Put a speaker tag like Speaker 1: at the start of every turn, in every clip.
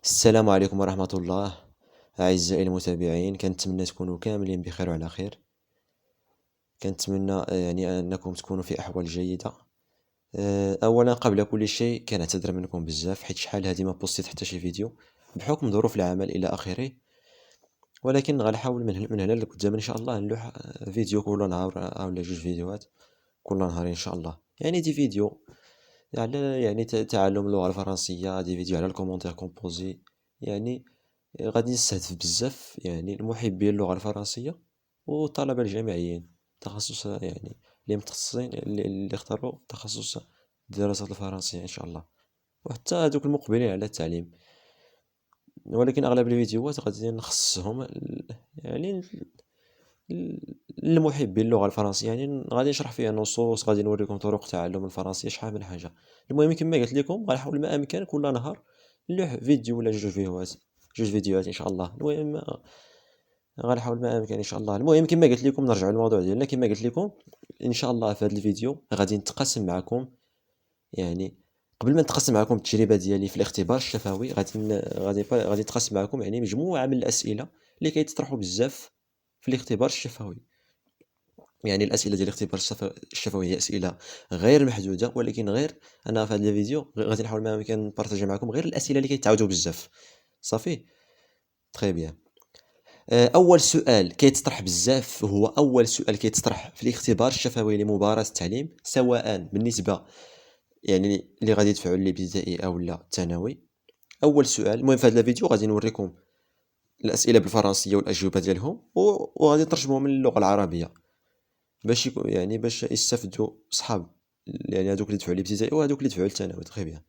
Speaker 1: السلام عليكم ورحمة الله. أعزائي المتابعين، كنتمنى تكونوا كاملين بخير وعلى خير. كنتمنى أنكم تكونوا في أحوال جيدة. أولا قبل كل شيء كنعتذر منكم بزاف حيت شحال هادي ما بوستيت حتى شي فيديو بحكم ظروف العمل إلى آخره، ولكن غنحاول من هنا لقدام إن شاء الله نلوح فيديو كل نهار ولا جوج فيديوهات كل نهار إن شاء الله. دي فيديو على تعلم اللغة الفرنسية، دي فيديو على الكومونتير كومبوزي. يعني غادي نستهدف بزاف المحبين اللغة الفرنسية والطلبة الجامعيين، تخصص اللي متخصصين اللي اختاروا تخصص الدراسات الفرنسية إن شاء الله، وحتى هذوك المقبلين على التعليم. ولكن أغلب الفيديوهات غادي نخصصهم للمحبين اللغة الفرنسية. غادي نشرح فيها نصوص، غادي نوريكم طرق تعلم الفرنسية، شحال من حاجة. المهم كما قلت لكم غنحاول ما أمكن كل نهار نلوح فيديو ولا جوج فيديوهات إن شاء الله. المهم غنحاول ما امكن ان شاء الله. المهم كما قلت لكم نرجعوا للموضوع ديالنا. كما قلت لكم ان شاء الله في هذا الفيديو غادي نتقاسم معكم، قبل ما نتقاسم معكم التجربه ديالي في الاختبار الشفوي، غادي نتقاسم معكم مجموعه من الاسئله اللي كيتطرحوا بزاف في الاختبار الشفوي. الاسئله ديال الاختبار الشفوي هي اسئله غير محدوده، ولكن غير انا في هذا الفيديو غادي نحاول ما امكن نبارطاجي معكم غير الاسئله اللي كيتعاودوا بزاف. صافي تري بيان. اول سؤال كيتطرح بزاف هو اول سؤال كيتطرح في الاختبار الشفوي لمباراة التعليم، سواء بالنسبه اللي غادي يدفعوا الابتدائي او لا الثانوي. اول سؤال، المهم في هذا الفيديو غادي نوريكم الاسئله بالفرنسيه والاجوبه ديالهم، وغادي نترجمهم من اللغه العربيه باش باش يستافدوا صحاب هذوك اللي دفعوا الابتدائي وهذوك اللي دفعوا الثانوي. تري بيان.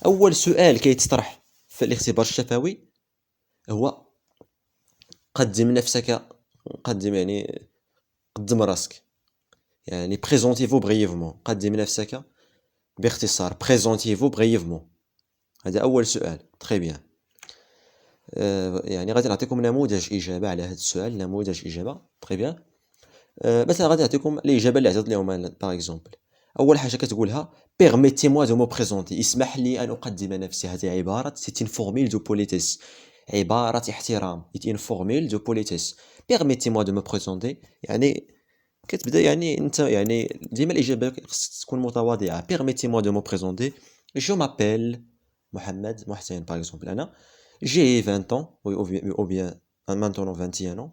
Speaker 1: اول سؤال كيتطرح في الاختبار الشفوي هو قدم نفسك، قدم قدم راسك، بريزونتيفو بريفمون، قدم نفسك باختصار، بريزونتيفو بريفمون. هذا اول سؤال. تري بيان. غادي نعطيكم نموذج اجابه على هذا السؤال، نموذج اجابه. تري بيان. مثلا غادي نعطيكم الاجابه اللي عطيت لهم انا. باغ اكزومبل اول حاجه كتقولها بيرميتي موا دو مو بريزونتي، اسمح لي ان اقدم نفسي. هذه عباره سيت ان فورميل دو بوليتيس، عباره احترام، سيت ان فورميل دو بوليتيس. بيرميتي موا دو مو بريزونتي كتبدا انت ديما الاجابه خصك تكون متواضعه. بيرميتي موا دو مو بريزونتي، جو مابيل محمد محسن باغ اكزومبل. انا جي 20 ans ou bien maintenant 21 ans.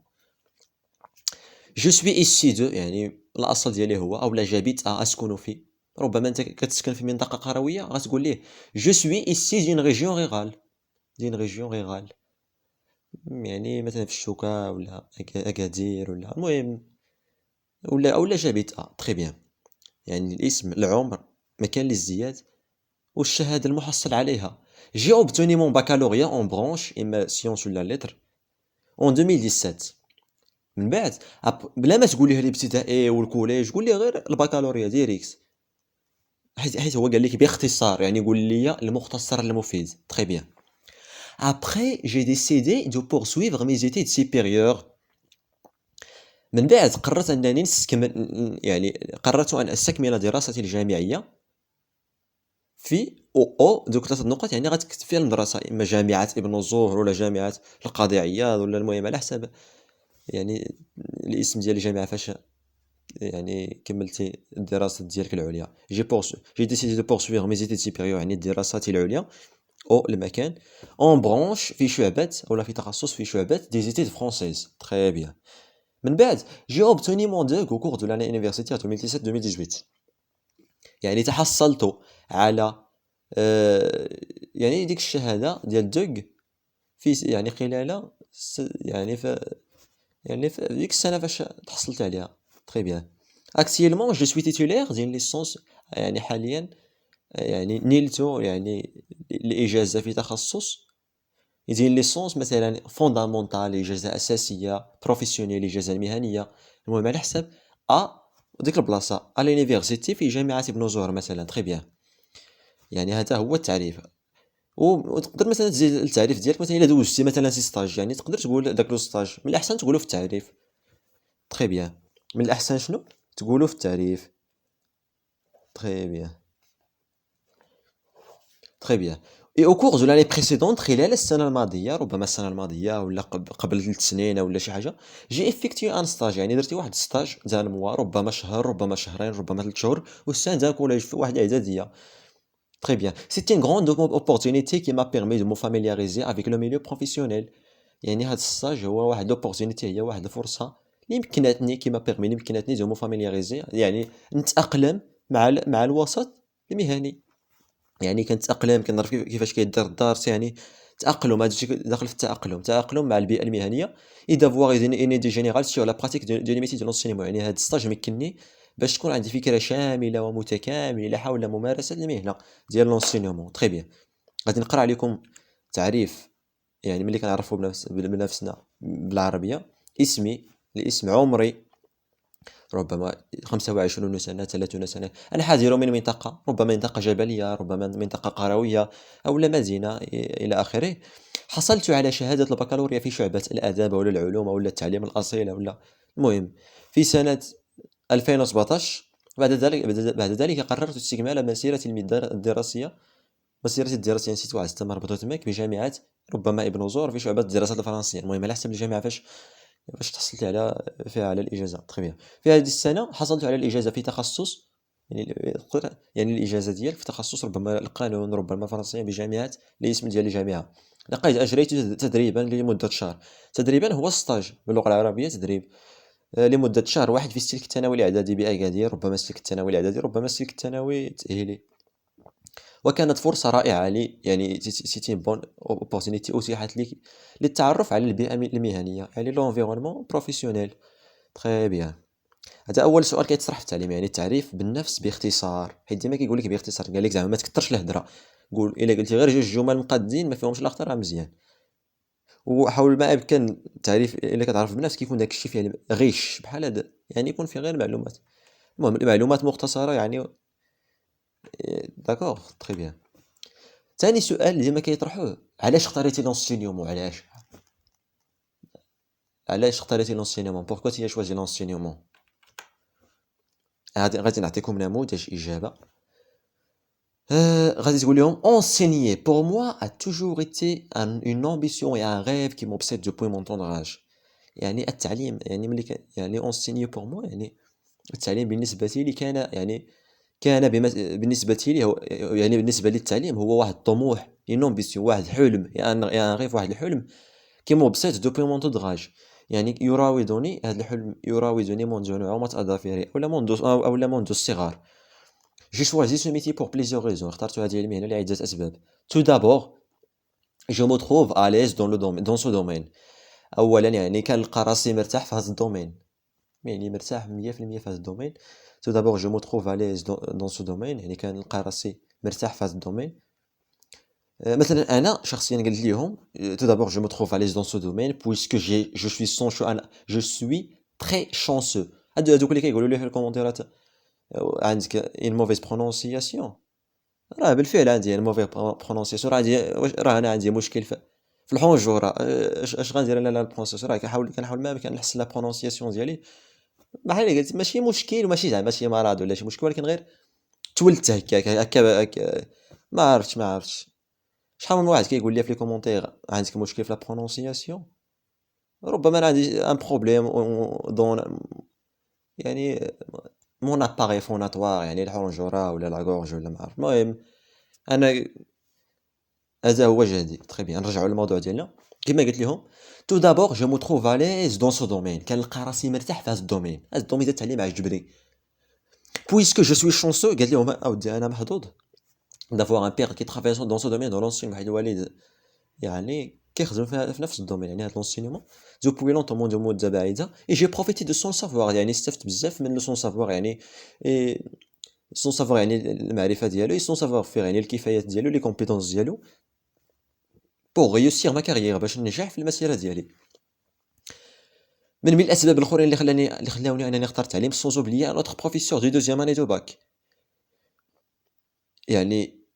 Speaker 1: جو سوي اسي دو، الاصل ديالي هو اولا جابيت اسكن في. ربما انت كتسكن في منطقه قرويه غتقول ليه جو سوي اسي دين ريجيون ريغال، دين ريجيون ريغال. مثلا في الشوكه ولا اكادير ولا المهم اولا جابيت تري بيان. الاسم، العمر، مكان الازدياد والشهاده المحصل عليها. جي اوبتوني مون باكالوريا اون برونش اما سيونس ولا لتر اون 2017. من بعد بلا ما تقول ليه الابتدائي والكوليج، قول ليه غير البكالوريا ديريكت، حيت هو قال لك باختصار، قول لي المختصر المفيد. تري بيان. Après, j'ai décidé de poursuivre mes études supérieures. من بعد قررت انني قررت ان استكمل دراستي الجامعيه في او دوك 3 نقط. غتكتب فيها المدرسه، اما جامعه ابن الزهر ولا جامعه القاضي عياض ولا المهم على حسب الاسم ديال الجامعه فاش كملتي الدراسات ديالك العليا. جي ديسيدي دو بورسويغ مي زيتيد سوبيريور، الدراسات العليا او المكان اون برونش في شعبة ولا في تخصص في شعبة دي زيتيد فرونسيز. تري بيان. من بعد جي اوبتوني مون دوك او كور دو لاني يونيفرسيتير 2017 2018. تحصلت على ديك الشهاده ديال دوغ في خلال في ديك السنه فاش تحصلت عليها. تري بيان. اكسيلمون جو سوي تيتولير ديال ليسونس، حاليا نيلت الاجازه في تخصص ديال ليسونس، مثلا فوندامونتال اجازه اساسيه، بروفيسيونيل اجازه المهنيه. المهم على حسب ديك البلاصه لونيفرسيتي في جامعه ابن زهر مثلا. تري بيان. هذا هو التعريف. وتقدر مثلا تزيد التعريف ديالك، مثلا الا دوزتي مثلا سي ستاج، تقدر تقول داك لو ستاج. من الاحسن تقولو في التعريف. تري بيان. من الاحسن شنو تقولو في التعريف. تري بيان. تري بيان. اي او كورس دو لاني بريسيدونت، خلال السنه الماضيه، ربما السنه الماضيه ولا قبل 3 سنين ولا شي حاجه، جي افيكتي ان ستاج، يعني درتي واحد ستاج ديال موا، ربما شهر، ربما شهرين، ربما 3 شهور، والسنه ديال كوليج في واحد الاعداديه. Très bien. C'est une grande opportunité qui m'a permis de me familiariser avec le milieu professionnel. يعني هاد الستاج هو واحد لوبورتونيتي، هي واحد الفرصه اللي يمكنتني كيما بيرمي، اللي يمكنتني دو مو فاميلياريزي، يعني نتاقلم مع الوسط المهني. يعني كنتأقلم، كنعرف كيفاش كيدار الدرس، يعني تأقلم، هذا الشيء داخل في التأقلم مع البيئة المهنية. et d'avoir une idée générale sur la pratique de métier de l'enseignement. يعني هذا الستاج مكنني باش تكون عندي فكرة شاملة ومتكاملة حول ممارسة المهنة ديال لونسينيومون. تري بيان. غادي نقرا عليكم تعريف، يعني ملي كنعرفوا بنفسنا بالعربية. الاسم عمري، ربما 25 سنة، 30 سنة. أنا حاضر من منطقة، ربما منطقة جبلية، ربما منطقة قروية، أو لا مدينة إلى آخره. حصلت على شهادة البكالوريا في شعبة الآداب ولا العلوم ولا التعليم الأصيل ولا المهم في سنة 2017. بعد ذلك قررت استكمال مسيرتي نسيت واحد التما ربطت تماك بجامعة ربما ابن زور في شعبة الدراسات الفرنسية. المهم على حسب الجامعة فاش تحصلت فيها على الإجازة. تخي. في هذه السنة حصلت على الإجازة في تخصص، يعني الإجازة ديالك في تخصص ربما القانون، ربما الفرنسية، بجامعة الاسم ديال الجامعة. لقد أجريت تدريبا لمدة شهر. تدريبا هو ستاج باللغة العربية، تدريب لمدة شهر واحد في السلك الثانوي الإعدادي بأكادير، ربما السلك الثانوي الإعدادي، ربما السلك الثانوي التأهيلي. وكانت فرصة رائعة لي، يعني سيتي بون اوبورتونيتي أتيحت لي للتعرف على البيئة المهنية، يعني لونفيرونمون بروفيسيونيل. تري بيان. هذا اول سؤال كيطرح في التعليم، يعني التعريف بالنفس باختصار، حيت ديما كيقول لك باختصار، قال لك زعما ما تكثرش الهضره، قول الا قلتي غير 2 جمل مقادين ما فيهمش الاخطار راه مزيان. وحاول ما امكن التعريف الا كتعرف بالنفس كيكون داك الشيء فيه غيش بحال هذا، يعني يكون فيه غير معلومات، المهم المعلومات مختصره يعني. داكوغ. تري بيان. ثاني سؤال اللي ديما كيطرحوه، علاش اختاريتي لونسينيومون؟ علاش اختاريتي لونسينيومون؟ بوركوا تي شوازي لونسينيومون؟ غادي نعطيكم نموذج اجابه. غادي تقول لهم enseigner pour moi a toujours été une ambition et un rêve qui m'obsède depuis mon tendre âge. يعني التعليم، يعني ملي يعني enseigner pour moi، يعني التعليم بالنسبة لي كان بالنسبة لي هو، يعني بالنسبة لي التعليم هو واحد الطموح، une ambition، واحد حلم، يعني un rêve، واحد الحلم qui m'obsède depuis mon tendre âge. يعني يراودني هذا الحلم، يراودني منذ نعومة أظافري أو منذ الصغر. J'ai choisi ce métier pour plusieurs raisons. اخترت هذه المهنة لعدة أسباب. Tout d'abord, je me trouve à l'aise dans ce domaine. أولا يعني كنلقى راسي مرتاح في هذا الدومين، يعني مرتاح 100% في هذا الدومين. Tout d'abord, je me trouve à l'aise dans ce domaine، يعني كنلقى راسي مرتاح في هذا الدومين. مثلا أنا شخصيا قلت لهم tout d'abord je me trouve à l'aise dans ce domaine puisque je suis très chanceux. هادوك اللي كيقولوا لي في الكومونتيرات عندك une mauvaise prononciation، راه بالفعل عندي une mauvaise prononciation، راه أنا عندي مشكل في الحنجرة. اش غندير انا البرونسيسيون؟ راه كنحاول ما امكن نحسن لا برونسياسيون ديالي. بحال اللي قلت ماشي مشكل وماشي زعما شي مرض ولا شي مشكل، ولكن غير تولدت هكا. ما عرفتش شحال من واحد كيقول لي في لي كومونتير عندك مشكل في لا برونسياسيون. ربما انا عندي ان بروبليم دون، يعني مون اباري فوناتوار، يعني الحنجرة ولا لاغورج ولا ما عرفت. المهم انا هذا هو جهدي. تري بيان. نرجعوا للموضوع ديالنا. كما قلت لهم تو دابور جو مو تروف اليز دون سو دومين، كنلقى راسي مرتاح في هذا الدومين، هذا الدومين ديال التعليم عجبني. بويسكو جو سوي شونسو، قال لهم اودي انا محظوظ دافوار ان بير كي ترافاي دون سو دومين، دون لونسيون، واحد الوالد يعني كيخدم في نفس الدومين، يعني هذا لونسينيومون دوبوي لونطون دو مده بعيده. اي جي بروفيتي دو سون سافوار، يعني استفدت بزاف من لو سون سافوار، يعني سون سافوار يعني المعرفه ديالو، اي سون سافوار فير يعني الكفايات ديالو، لي كومبيتونس ديالو بوغ ريوسير ما كارير، باش ننجح في المسيره ديالي. من الاسباب الاخرين اللي خلاوني انني اختار التعليم، سونز اوبليي ان اوتر بروفيسور دو دوزيام اني دو باك، يعني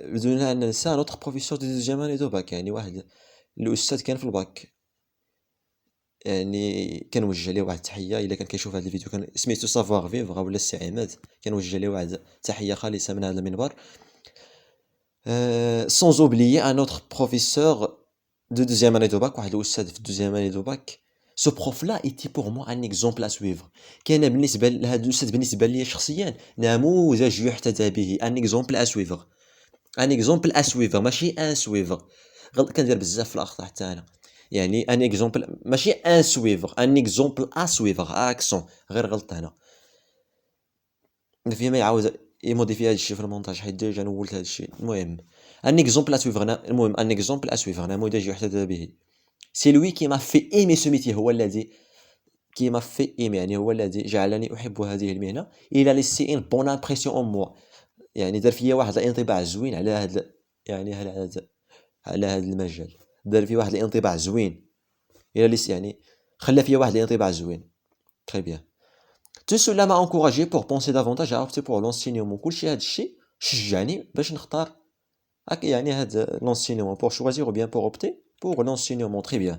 Speaker 1: بدون ان ننسى ان اوتر بروفيسور دو دوزيام اني دو باك، يعني واحد الاستاذ كان في الباك، يعني كنوجه ليه واحد التحيه الا كان كيشوف هذا الفيديو. كان سميتو سافوار فيفغ ولا السي عماد، كنوجه ليه واحد التحيه خالصه من هذا المنبر. Sans oublier un autre professeur de deuxième année de bac, واحد الأستاذ في deuxième année de bac. Ce prof-là était pour moi un exemple à suivre. كان بالنسبة لهذا الأستاذ بالنسبة لي شخصيا نموذج يحتذى به. Un exemple à suivre. Un exemple à suivre ماشي ان suivre. كندير بزاف في الأخطاء حتى أنا. يعني ان exemple ماشي ان suivre. Un exemple à suivre. accent غير غلط هنا. فيما يعاود يموديفي هذا الشيء في المونتاج حيت ديجا نولت هذا الشيء. المهم ان اكزومبل اسويفغ. المهم ان اكزومبل اسويفغ نموذج يحتذى به. سي لوي كي ما في ايمي سو ميتي. هو الذي كي ما في ايمي يعني هو الذي جعلني احب هذه المهنه. الى ليسي ان بون امبرسيون اون موا. يعني دار فيا واحد الانطباع زوين على هذا يعني على هذا المجال. دار فيا واحد الانطباع زوين. الى ليسي يعني خلى فيا واحد الانطباع زوين. تري بيان. Tout cela m'a encouragé pour penser davantage à opter pour l'enseignement. كلشي هاد الشيء شجعني باش نختار يعني هاد l'enseignement pour choisir ou bien pour opter pour l'enseignement. très bien.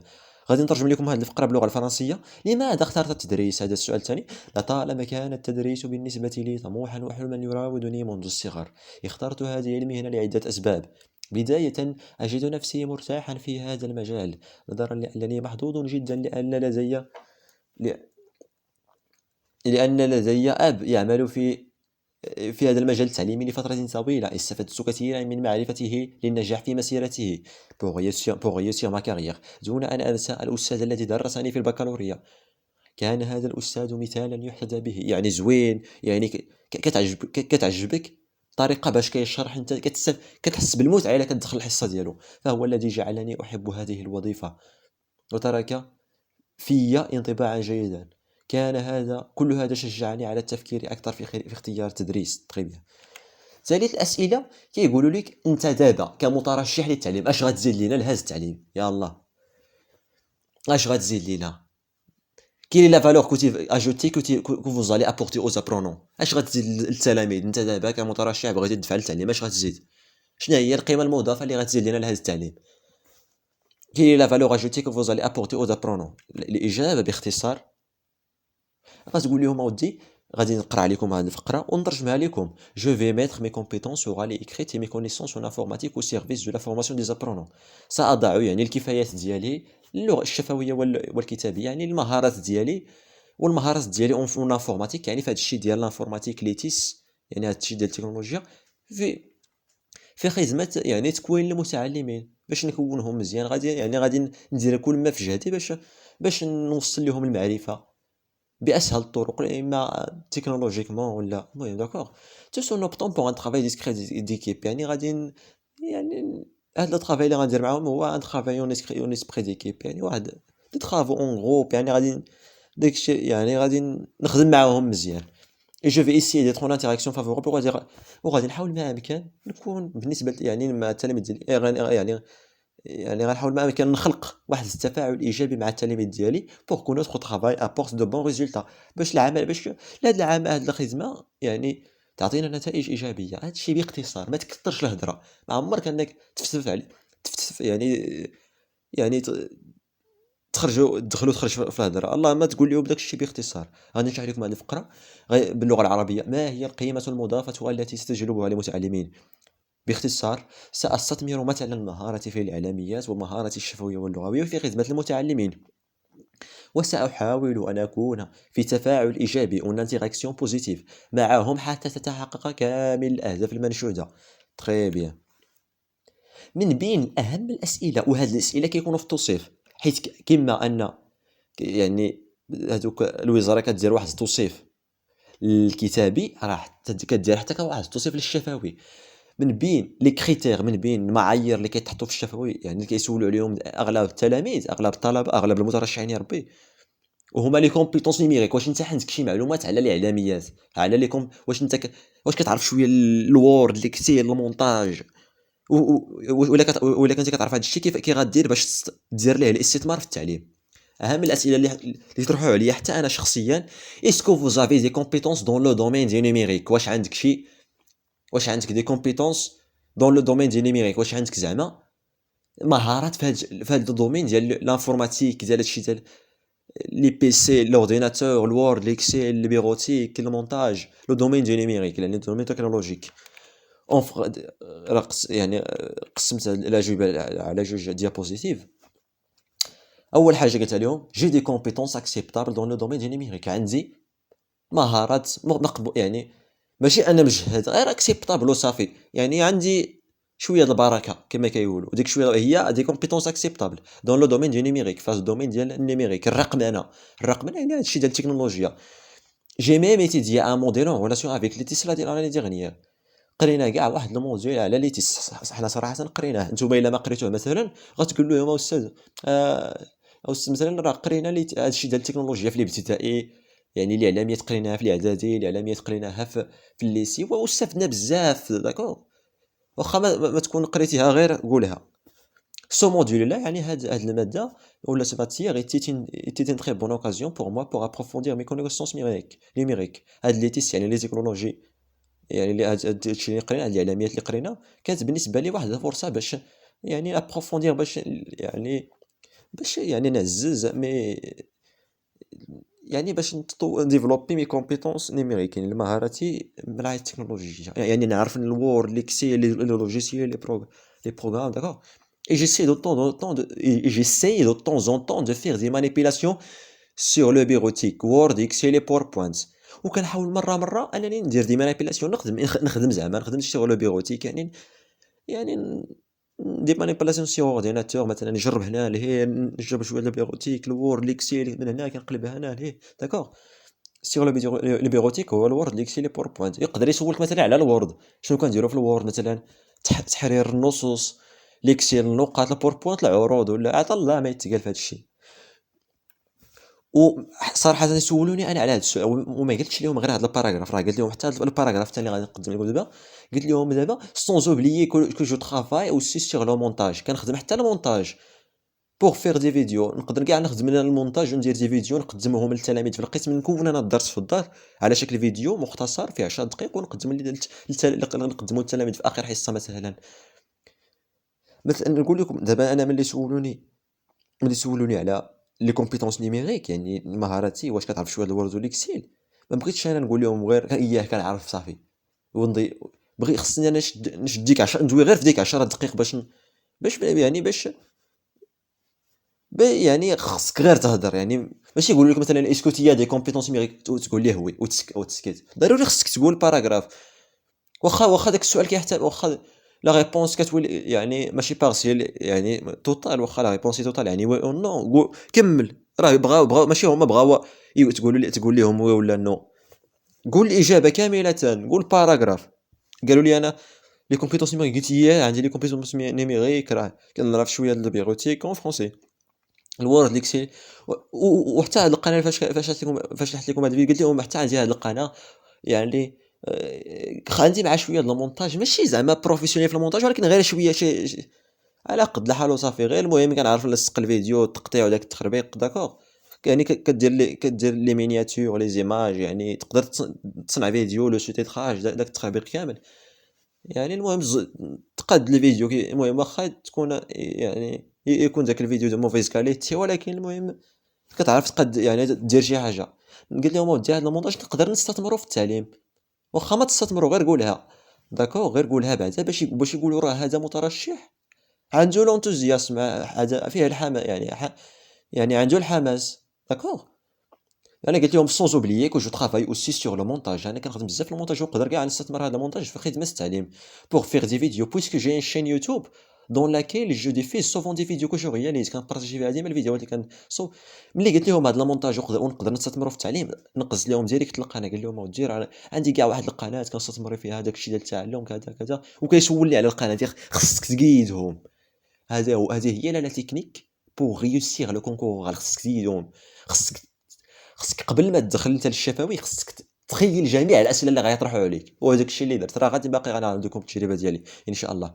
Speaker 1: غادي نترجم لكم هاد الفقرة باللغة الفرنسية. لماذا اخترت التدريس؟ هذا السؤال الثاني. لطالما كان التدريس بالنسبة لي طموحا وحلما يراودني منذ الصغر. اخترت هذه المهنة لعدة أسباب. بداية أجد نفسي مرتاحا في هذا المجال نظرا لأنني محظوظ جدا لأن لدي أب يعمل في هذا المجال التعليمي لفترة طويلة. استفدت كثيرا من معرفته للنجاح في مسيرته pour réussir ma carrière. دون أن أنسى الأستاذ الذي درسني في البكالوريا. كان هذا الأستاذ مثالا يحتذى به. يعني زوين يعني كتعجبك طريقة باش كيشرح انت كتحس بالمتعة إلا كتدخل الحصة ديالو. فهو الذي جعلني أحب هذه الوظيفة وترك في انطباعا جيدا. كل هذا شجعني على التفكير أكثر في اختيار التدريس. طيب. ثالث الأسئلة كيقولوا لك أنت دابا كمترشح للتعليم أش غتزيد لينا لهذا التعليم؟ يا الله أش غتزيد لينا؟ كاين لا فالور كوتي اجوتي كو فوز allez apporter aux apprenants. اش غتزيد للتلاميذ؟ انت دابا كمترشح بغيتي تدفع للتعليم اش غتزيد؟ شنو هي القيمة المضافة اللي غتزيد لينا لهذا التعليم؟ كاين لا فالور اجوتي كو فوز allez apporter aux apprenants. الإجابة باختصار غتقول لهم اودي غادي نقرا عليكم هذه الفقره ونترجمها لكم. جو في ميتر مي كومبيتونس اورالي ايكريت مي كونيسونس اون انفورماتيك او سيرفيس دو لا فورماسيون دي زابرونون. ساضع يعني الكفايات ديالي اللغه الشفويه والكتابيه يعني المهارات ديالي والمهارات ديالي اون انفورماتيك يعني في هذا الشيء ديال الانفورماتيك ليتيس يعني هذا الشيء ديال التكنولوجيا في خدمه يعني تكوين المتعلمين باش نكونهم مزيان. غادي ندير كل ما في جهدي باش نوصل لهم المعرفه بأسهل الطرق اما تكنولوجيكمون ولا المهم داكوغ. تو سون اوبتون بوغ ان ترافاي ديسكريت ديكيب يعني يعني هاد لو ترافاي اللي غندير معاهم هو ان ترافاي اون اسبري ديكيب يعني واحد دي ترافو اون غروب يعني داكشي يعني غادي نخدم معاهم مزيان. اي جو في اسيي ديتر اون انتراكسيون فافورابل وغادي نحاول ما امكن نكون بالنسبه يعني مع التلاميذ ديالي يعني غنحاول ما امكن نخلق واحد التفاعل ايجابي مع التلاميذ ديالي بور كو نوتر طرافاي ابورت دو بون ريزولتا باش العمل باش لهاد العام هاد الخدمه يعني تعطينا نتائج ايجابيه. هاد الشيء باختصار ما تكثرش الهضره. ما عمرك انك تفلسف علي تفلسف يعني تدخلوا تخرج في الهضره. الله ما تقول لهم داك الشيء باختصار. غادي نشرح لكم هذه الفقره باللغه العربيه. ما هي القيمه المضافه التي ستجلبها للمتعلمين؟ باختصار سأستثمر مثلا مهارتي في الإعلاميات ومهارتي الشفوية واللغوية في خدمة المتعلمين وسأحاول أن أكون في تفاعل إيجابي أون انتراكسيون بوزيتيف معهم حتى تتحقق كامل الأهداف المنشودة. تري بيان. من بين أهم الأسئلة وهذه الأسئلة كيكونوا في التوصيف حيت كما أن يعني هذوك الوزارة كدير واحد التوصيف الكتابي راه كدير حتى واحد التوصيف للشفوي. من بين لي كريتير من بين المعايير اللي كيتحطوا في الشفوي يعني اللي كيسولوا عليهم اغلب التلاميذ اغلب الطلبه اغلب المترشحين يا ربي وهما لي كومبيتونس نيميريك. واش انت عندك شي معلومات على الاعلاميات على واش انت واش كتعرف شويه الوورد ليكسيل المونتاج ولا كنتي كتعرف هذا الشيء كيف غدير باش دير ليه الاستثمار في التعليم. اهم الاسئله اللي يطرحوا عليا حتى انا شخصيا اسكو فوزافي دي كومبيتونس دون لو دومين دي نيميريك. واش عندك دي كومبيتونس دون لو دومين ديال نيميريك. واش عندك زعما مهارات في هذا الدومين ديال لانفورماتيك ديال هادشي ديال لي بي سي لورديناتور الوورد ليكسيل البيروتيك المونتاج لو دومين ديال نيميريك يعني الدومين تكنولوجيك. يعني قسمت الاجوبه على جوج ديابوزيتيف. اول حاجه قلتها لهم جي دي كومبيتونس اكسبتابل دون لو دومين دي نيميريك، عندي مهارات يعني ماشي انا مجهد، غير اكسبتابل وصافي، يعني عندي شويه البركه كما كيقولوا، وديك شويه هي دي كومبيتونس اكسبتابل دون لو دومين دي نيميريك، فاز الدومين ديال النيميريك الرقمنه يعني هادشي ديال التكنولوجيا. جي ميم ايتيديي ان موديل اون ريلاسيون افيك ليتيس ديال لاني ديغنيير، قرينا كاع واحد الموضوع على ليتيس، حنا صراحه قريناه، نتوما الا ما قريتوه مثلا غتقول لهم استاذ استاذ مثلا راه قرينا هادشي ديال التكنولوجيا في الابتدائي، يعني الاعلاميات قريناها في الاعدادي، الاعلاميات قريناها في الليسي واستفدنا بزاف داكور، واخا ما تكون قريتيها غير قولها. سو موديل لا يعني هاد الماده ولا سي ماتيير était une très bonne occasion pour moi pour approfondir mes connaissances numériques. هاد ليتيس يعني لي تكنولوجي، يعني اللي هادشي اللي قرينا، هاد الاعلاميات اللي قرينا كانت بالنسبه لي واحد الفرصه باش يعني ابروفوندير، باش يعني نعزز يعني باش نديفلوبي مي كومبيتونس نيميريك، يعني مهاراتي من ناحيه التكنولوجيا، يعني نعرف الوورد ليكسيل لي لوجيسيال لي بروغرام داكور. Et j'essaie de temps en temps et j'essaie de temps en temps de faire des manipulations sur le bureautique Word Excel et PowerPoint، وكنحاول مره انني ندير دي مانيبيلاسيون، نخدم زعما نخدم sur le bureautique، يعني دي مانيبيلاسيون سي اورديناتور، مثلا نجرب هنا لهيه، نجرب شويه البيروتيك الوورد ليكسيل من هنا كنقلبها هنا لهيه داكور. سيغ لو بيروتيك هو الوورد ليكسيل باوربوينت، يقدر يسولك مثلا على الوورد شنو كنديروا في الوورد، مثلا تحرير النصوص، ليكسيل النقاط، الباوربوينت العروض، ولا عطا الله ما يتقال في هذا الشيء. وصراحه يسولوني انا على هذا السؤال وما قلتش لهم غير هذا الباراغراف، راه قلت لهم حتى الباراغراف الثاني اللي غادي نقدم لكم دابا، قلت لهم دابا سون اوبليي كو جو ترافاي اوسي سيغ لو مونتاج، كنخدم حتى المونتاج بوغ فيغ دي فيديو، نقدر كاع نخدم انا المونتاج وندير دي فيديو نقدمهم للتلاميذ في القسم، نكون انا الدرس في الدار على شكل فيديو مختصر في 10 دقائق ونقدم نقدمو للتلاميذ في اخر حصه مثلا. نقول لكم دابا انا ملي سولوني على لي كومبيتونس نيميريك، يعني مهاراتي واش كتعرف شويه الوورد والاكسيل، ما بغيتش انا نقول لهم غير اياه كنعرف صافي ونضي، خصني انا نشد ديك 10 ندوي غير في ديك 10 دقائق يعني خصك غير تهضر، يعني ماشي يقول لك مثلا اسكو تي دي كومبيتونس نيميريك تقول ليه وي وتسكت، ضروري خصك تقول باراغراف، واخا داك السؤال كيحتاج، واخا لا ريبونس كتولي يعني ماشي بارسيال يعني توتال، واخا لا ريبونس توتال يعني وي او نو، كمل، راه بغاو ماشي هما بغاو تقول لهم وي ولا نو، قول الاجابه كامله، قول باراغراف. قالوا لي انا لي كومبيتونس نيميريك، قلت عندي لي كومبيتونس نيميريك، راه كنعرف شويه البيروتيك اون فرونسي الوورد ليكسيل، وحتى هاد القناه فاش حطيت لكم هاد الفيديو قلت لهم حتى عندي هاد القناه، يعني عندي مع شويه د المونتاج، ماشي زعما بروفيسيونيل في المونتاج، ولكن غير شويه على قد الحال وصافي، غير المهم كنعرف نلصق الفيديو، التقطيع وداك التخربيق داكور، يعني كدير لي مينياتور لي زيماج، يعني تقدر تصنع فيديو لو سو تيتراج داك التخربيق كامل، يعني المهم تقاد الفيديو المهم واخا تكون يعني يكون داك الفيديو دو موفيز كاليتي، ولكن المهم كتعرف تقاد يعني دير شي حاجه. قلت لهم ودي هذا المونتاج نقدر نستثمروا في التعليم، واخا ما تستثمروا غير قولها داكور، غير قولها بعدا باش يقولوا راه هذا مترشح عنده لونتوزياسم، هذا فيه يعني عنده الحماس داكور. انا قلت لهم سون اوبليي كو جو ترافاي اوسي سور لو مونتاج، انا كنخدم بزاف في المونتاج ونقدر كاع نستثمر هذا المونتاج في خدمه التعليم بوغ فيغ دي فيديو، بويسكو جي ان شين يوتيوب دون لاكيل جو دي في سوفون دي فيديو كو جو رياليز، كنبارطاجي فيها ديما الفيديوهات اللي ملي قلت لهم هذا المونتاج ونقدر نستثمروا في التعليم، نقز لهم ديريكت القناه، قال لهم ودير عندي كاع واحد القناه كنستثمر فيها داكشي ديال التعلم كذا كذا، وكيسولني على القناه ديال خصك تقيدهم، هذه هي لا تكنيك بوغ ريوسير لو كونكور، خصك تقيدهم، خصك قبل ما تدخل انت للشفوي خصك تخيل جميع الاسئله اللي غيطرحوا عليك، وهذاك الشيء اللي درت، راه غادي باقي غنعاودكم التجربه ديالي ان شاء الله.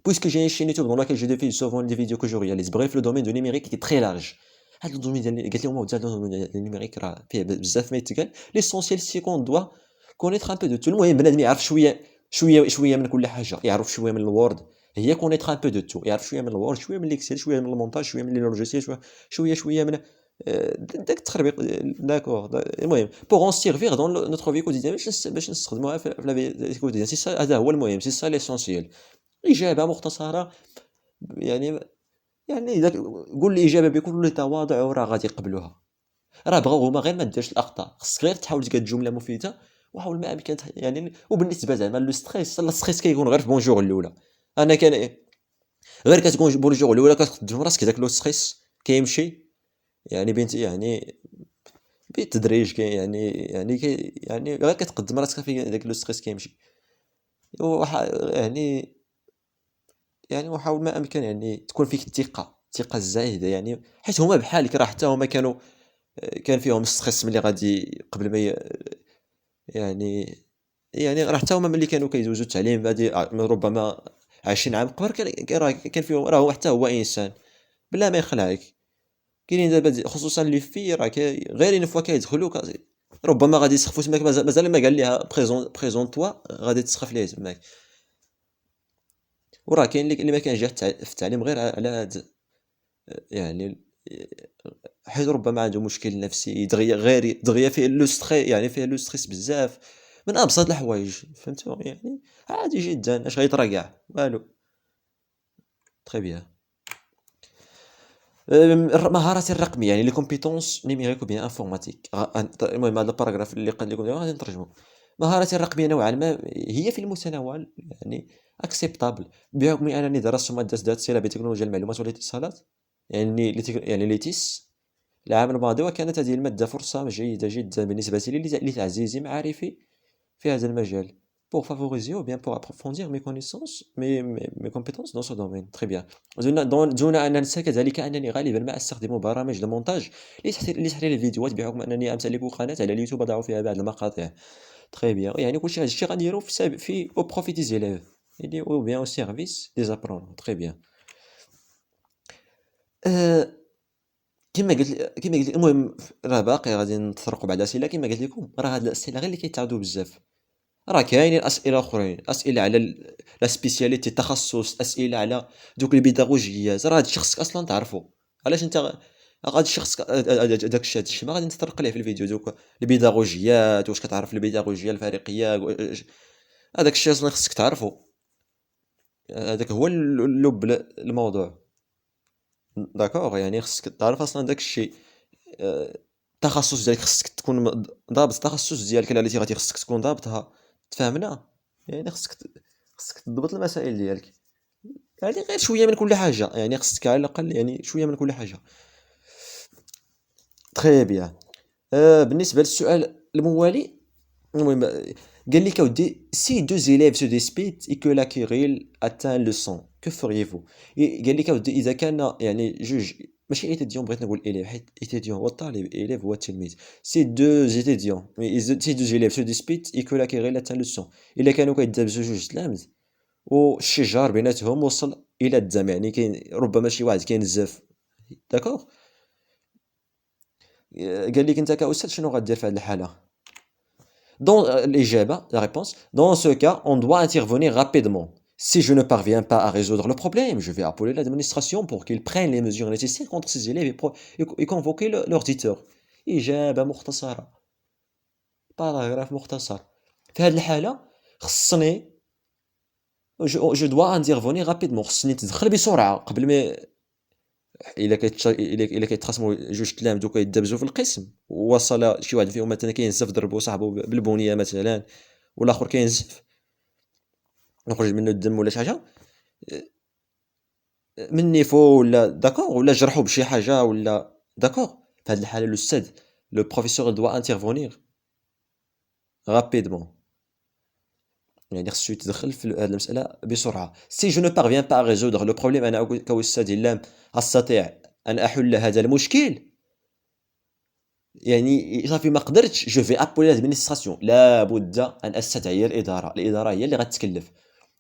Speaker 1: بويسكو جي شين يوتيوب دون لاكيل جو دي سوفون دي فيديو كو جو رياليز بغيف لو دومين دو نيميريك كي تري لارج، هاد الدومين ديال قالت لهم هاد الدومين ديال النيميريك راه فيه بزاف ما يتقال، ليسونسيال سي كون دوا كونيتر ان بو دو تو، المهم بنادم يعرف شويه من كل حاجه، يعرف شويه من الوورد، هي كونيتر ان بو دو تو، يعرف شويه من الوورد، شويه من الاكسل، شويه من المونتاج، شويه من لي لوجيسيال، شويه من داك التخربيق داكور المهم بوغ اون سيرفير دون نوتر في كوتيديان باش نستخدموها في لا في كوتيديان سي سا هذا هو المهم سي سا ليسونسيال اجابه مختصره يعني يعني اذا قول لي اجابه بكل تواضع وراه غادي يقبلوها راه بغاو هما غير ما ديرش الاخطاء خصك غير تحاول تقاد جمله مفيده وحاول ما امكن يعني وبالنسبه زعما لو ستريس لا ستريس كيكون غير في بونجور الاولى انا كان غير كتكون بونجور الاولى كتقدم راسك داك لو ستريس كيمشي يعني بنت يعني بالتدريج كاين يعني غير كتقدم راسك في داك لو ستريس كيمشي يعني وحاول ما امكن يعني تكون فيك الثقه الزايده يعني حيت هما بحالك راه حتى هما كان فيهم ستريس ملي غادي قبل ما يعني راه حتى هما ملي كانوا كيدوزوا التعليم هادي ربما 20 عام قبل كان فيهم راه هو حتى هو انسان بلا ما يخلعك كاينين دابا خصوصا لي في راه غير اون فوا كيدخلوا ربما غادي يسخفوا تماك مازال ما قال ليها بريزون توا غادي تسخف ليه تماك وراه كاين اللي ما كينجح في التعليم غير على هاد يعني حيت ربما عنده مشكل نفسي دغيا فيه لو ستري يعني فيه لو ستريس بزاف من ابسط الحوايج فهمتوا يعني عادي جدا اش غيطرا كاع والو تري بيان المهارات الرقميه يعني لي كومبيتونس نيميريك بيان انفورماتيك المهم هذا الباراغراف اللي قال لكم دابا غادي نترجمو مهارات الرقميه نوعا ما هي في المتناول يعني اكسبتابل بحكم انني درست ماده ذات صله بتكنولوجيا المعلومات والاتصالات يعني ليتيس العام الماضي وكانت هذه المادة فرصة جيدة جدا بالنسبة لي لتعزيز معارفي في هذا المجال pour favoriser ou bien pour approfondir mes connaissances mes compétences dans ce domaine très bien دون أن ننسى كذلك أنني غالبا ما أستخدم برامج المونتاج لتحرير الفيديوهات بحكم أنني أمتلك قناة على اليوتيوب أضع فيها بعض المقاطع très bien يعني كلشي هذا الشيء غنديرو في au profit des élèves يعني ou bien au service des apprenants très bien كما قلت المهم راه باقي غادي نتطرقوا بعد اسئله كما قلت لكم راه هاد الاسئله غير اللي كيتعاودوا بزاف راه كاينين اسئله اخرين اسئله على لا سبيسياليتي التخصص اسئله على دوك البيداغوجيات راه هادشي خصك اصلا تعرفو علاش انت هادشي خصك هادشي ما غادي نتطرق ليه في الفيديو دوك البيداغوجيات واش كتعرف البيداغوجيه الفريقيه هذاك الشيء اصلا خصك تعرفو هذاك هو اللب الموضوع داكوغ يعني خصك تعرف اصلا داك الشيء التخصص ديالك خصك تكون ضابط التخصص ديالك التي غادي خصك تكون ضابطها تفهمنا يعني خصك تضبط المسائل ديالك يعني غير شويه من كل حاجه يعني خصك على الاقل يعني شويه من كل حاجه تري بيان بالنسبه للسؤال الموالي المهم قال لك اودي سي دو زيليف سو ديسبيت اي كو لا كيريل اتان لو سون كو فريفو قال لك اودي اذا كان يعني جوج ماشي ايتيديون بغيت نقول اليف حيت ايتيديون هو الطالب اليف هو التلميذ سي دو ايتيديون سي دو زيليف سو ديسبيت اي كو لا كيريل اتان لو سون الا كانوا كيدابزوا جوج تلامذ والشجار بيناتهم وصل الى الدم يعني كاين ربما شي واحد كينزف داكوغ قال لك انت كاستاذ شنو غدير في هذه الحاله Dans la réponse, dans ce cas, on doit intervenir rapidement. Si je ne parviens pas à résoudre le problème, je vais appeler l'administration pour qu'ils prennent les mesures nécessaires contre ces élèves et convoquer leur tuteur. إجابة مختصرة باراغراف مختصر في هذه الحالة خصني جو دوا انترفوني رابيدمون خصني تدخل بسرعة قبل ما الا كيتخاصموا جوج تلامذ وكيدابزوا في القسم وصل شي واحد فيهم مثلا كينزف ضربوا صاحبو بالبنيه مثلا والاخر كينزف يخرج منه الدم ولا شي حاجه من نيفو ولا داكور ولا جرحوا بشي حاجه ولا داكور في هذه الحاله الاستاذ لو بروفيسور دوا انترفونير رابيدمون يعني خصو يتدخل في هذه المساله بسرعه سي جو نو بارفيان با ريزودر لو بروبليم انا كاستاذ لم استطيع ان احل هذا المشكل يعني صافي ما قدرتش جو في ابولي لادمينستراسيون لابد ان استدعي الاداره هي اللي غتكلف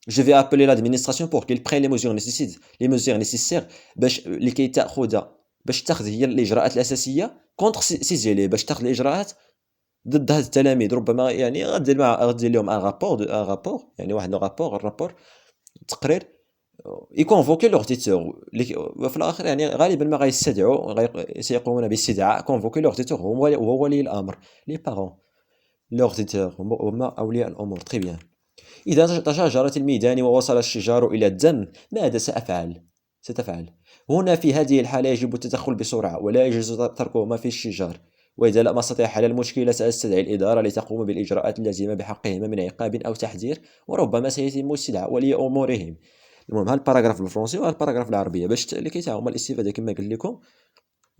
Speaker 1: جو في ابولي لادمينستراسيون بور كيل برين لي ميزور نيسيسير باش لكي تاخذ هي الاجراءات الاساسيه كونتر سي زيلي باش تاخذ الاجراءات ضد هاد التلاميذ ربما يعني غدير لهم ان رابور يعني واحد الرابور تقرير يكونفوكي لوغ تيتور وفي الاخر يعني غالبا ما غيستدعوا سيقومون باستدعاء كونفوكي لوغ تيتور وهو ولي الامر لي بارون لوغ تيتور هما اولياء الامور تري بيان. إذا تشاجرت الميدان ووصل الشجار إلى الدم ماذا ستفعل؟ هنا في هذه الحالة يجب التدخل بسرعة ولا يجوز تركهما في الشجار. وإذا لم أستطع حل المشكلة سأستدعي الإدارة لتقوم بالإجراءات اللازمة بحقهما من عقاب أو تحذير وربما سيتم استدعاء ولي أمورهم. المهم هالباراغراف بالفرنسي وهالباراغراف العربية باش لكي تعاوما الاستفادة كما قلت لكم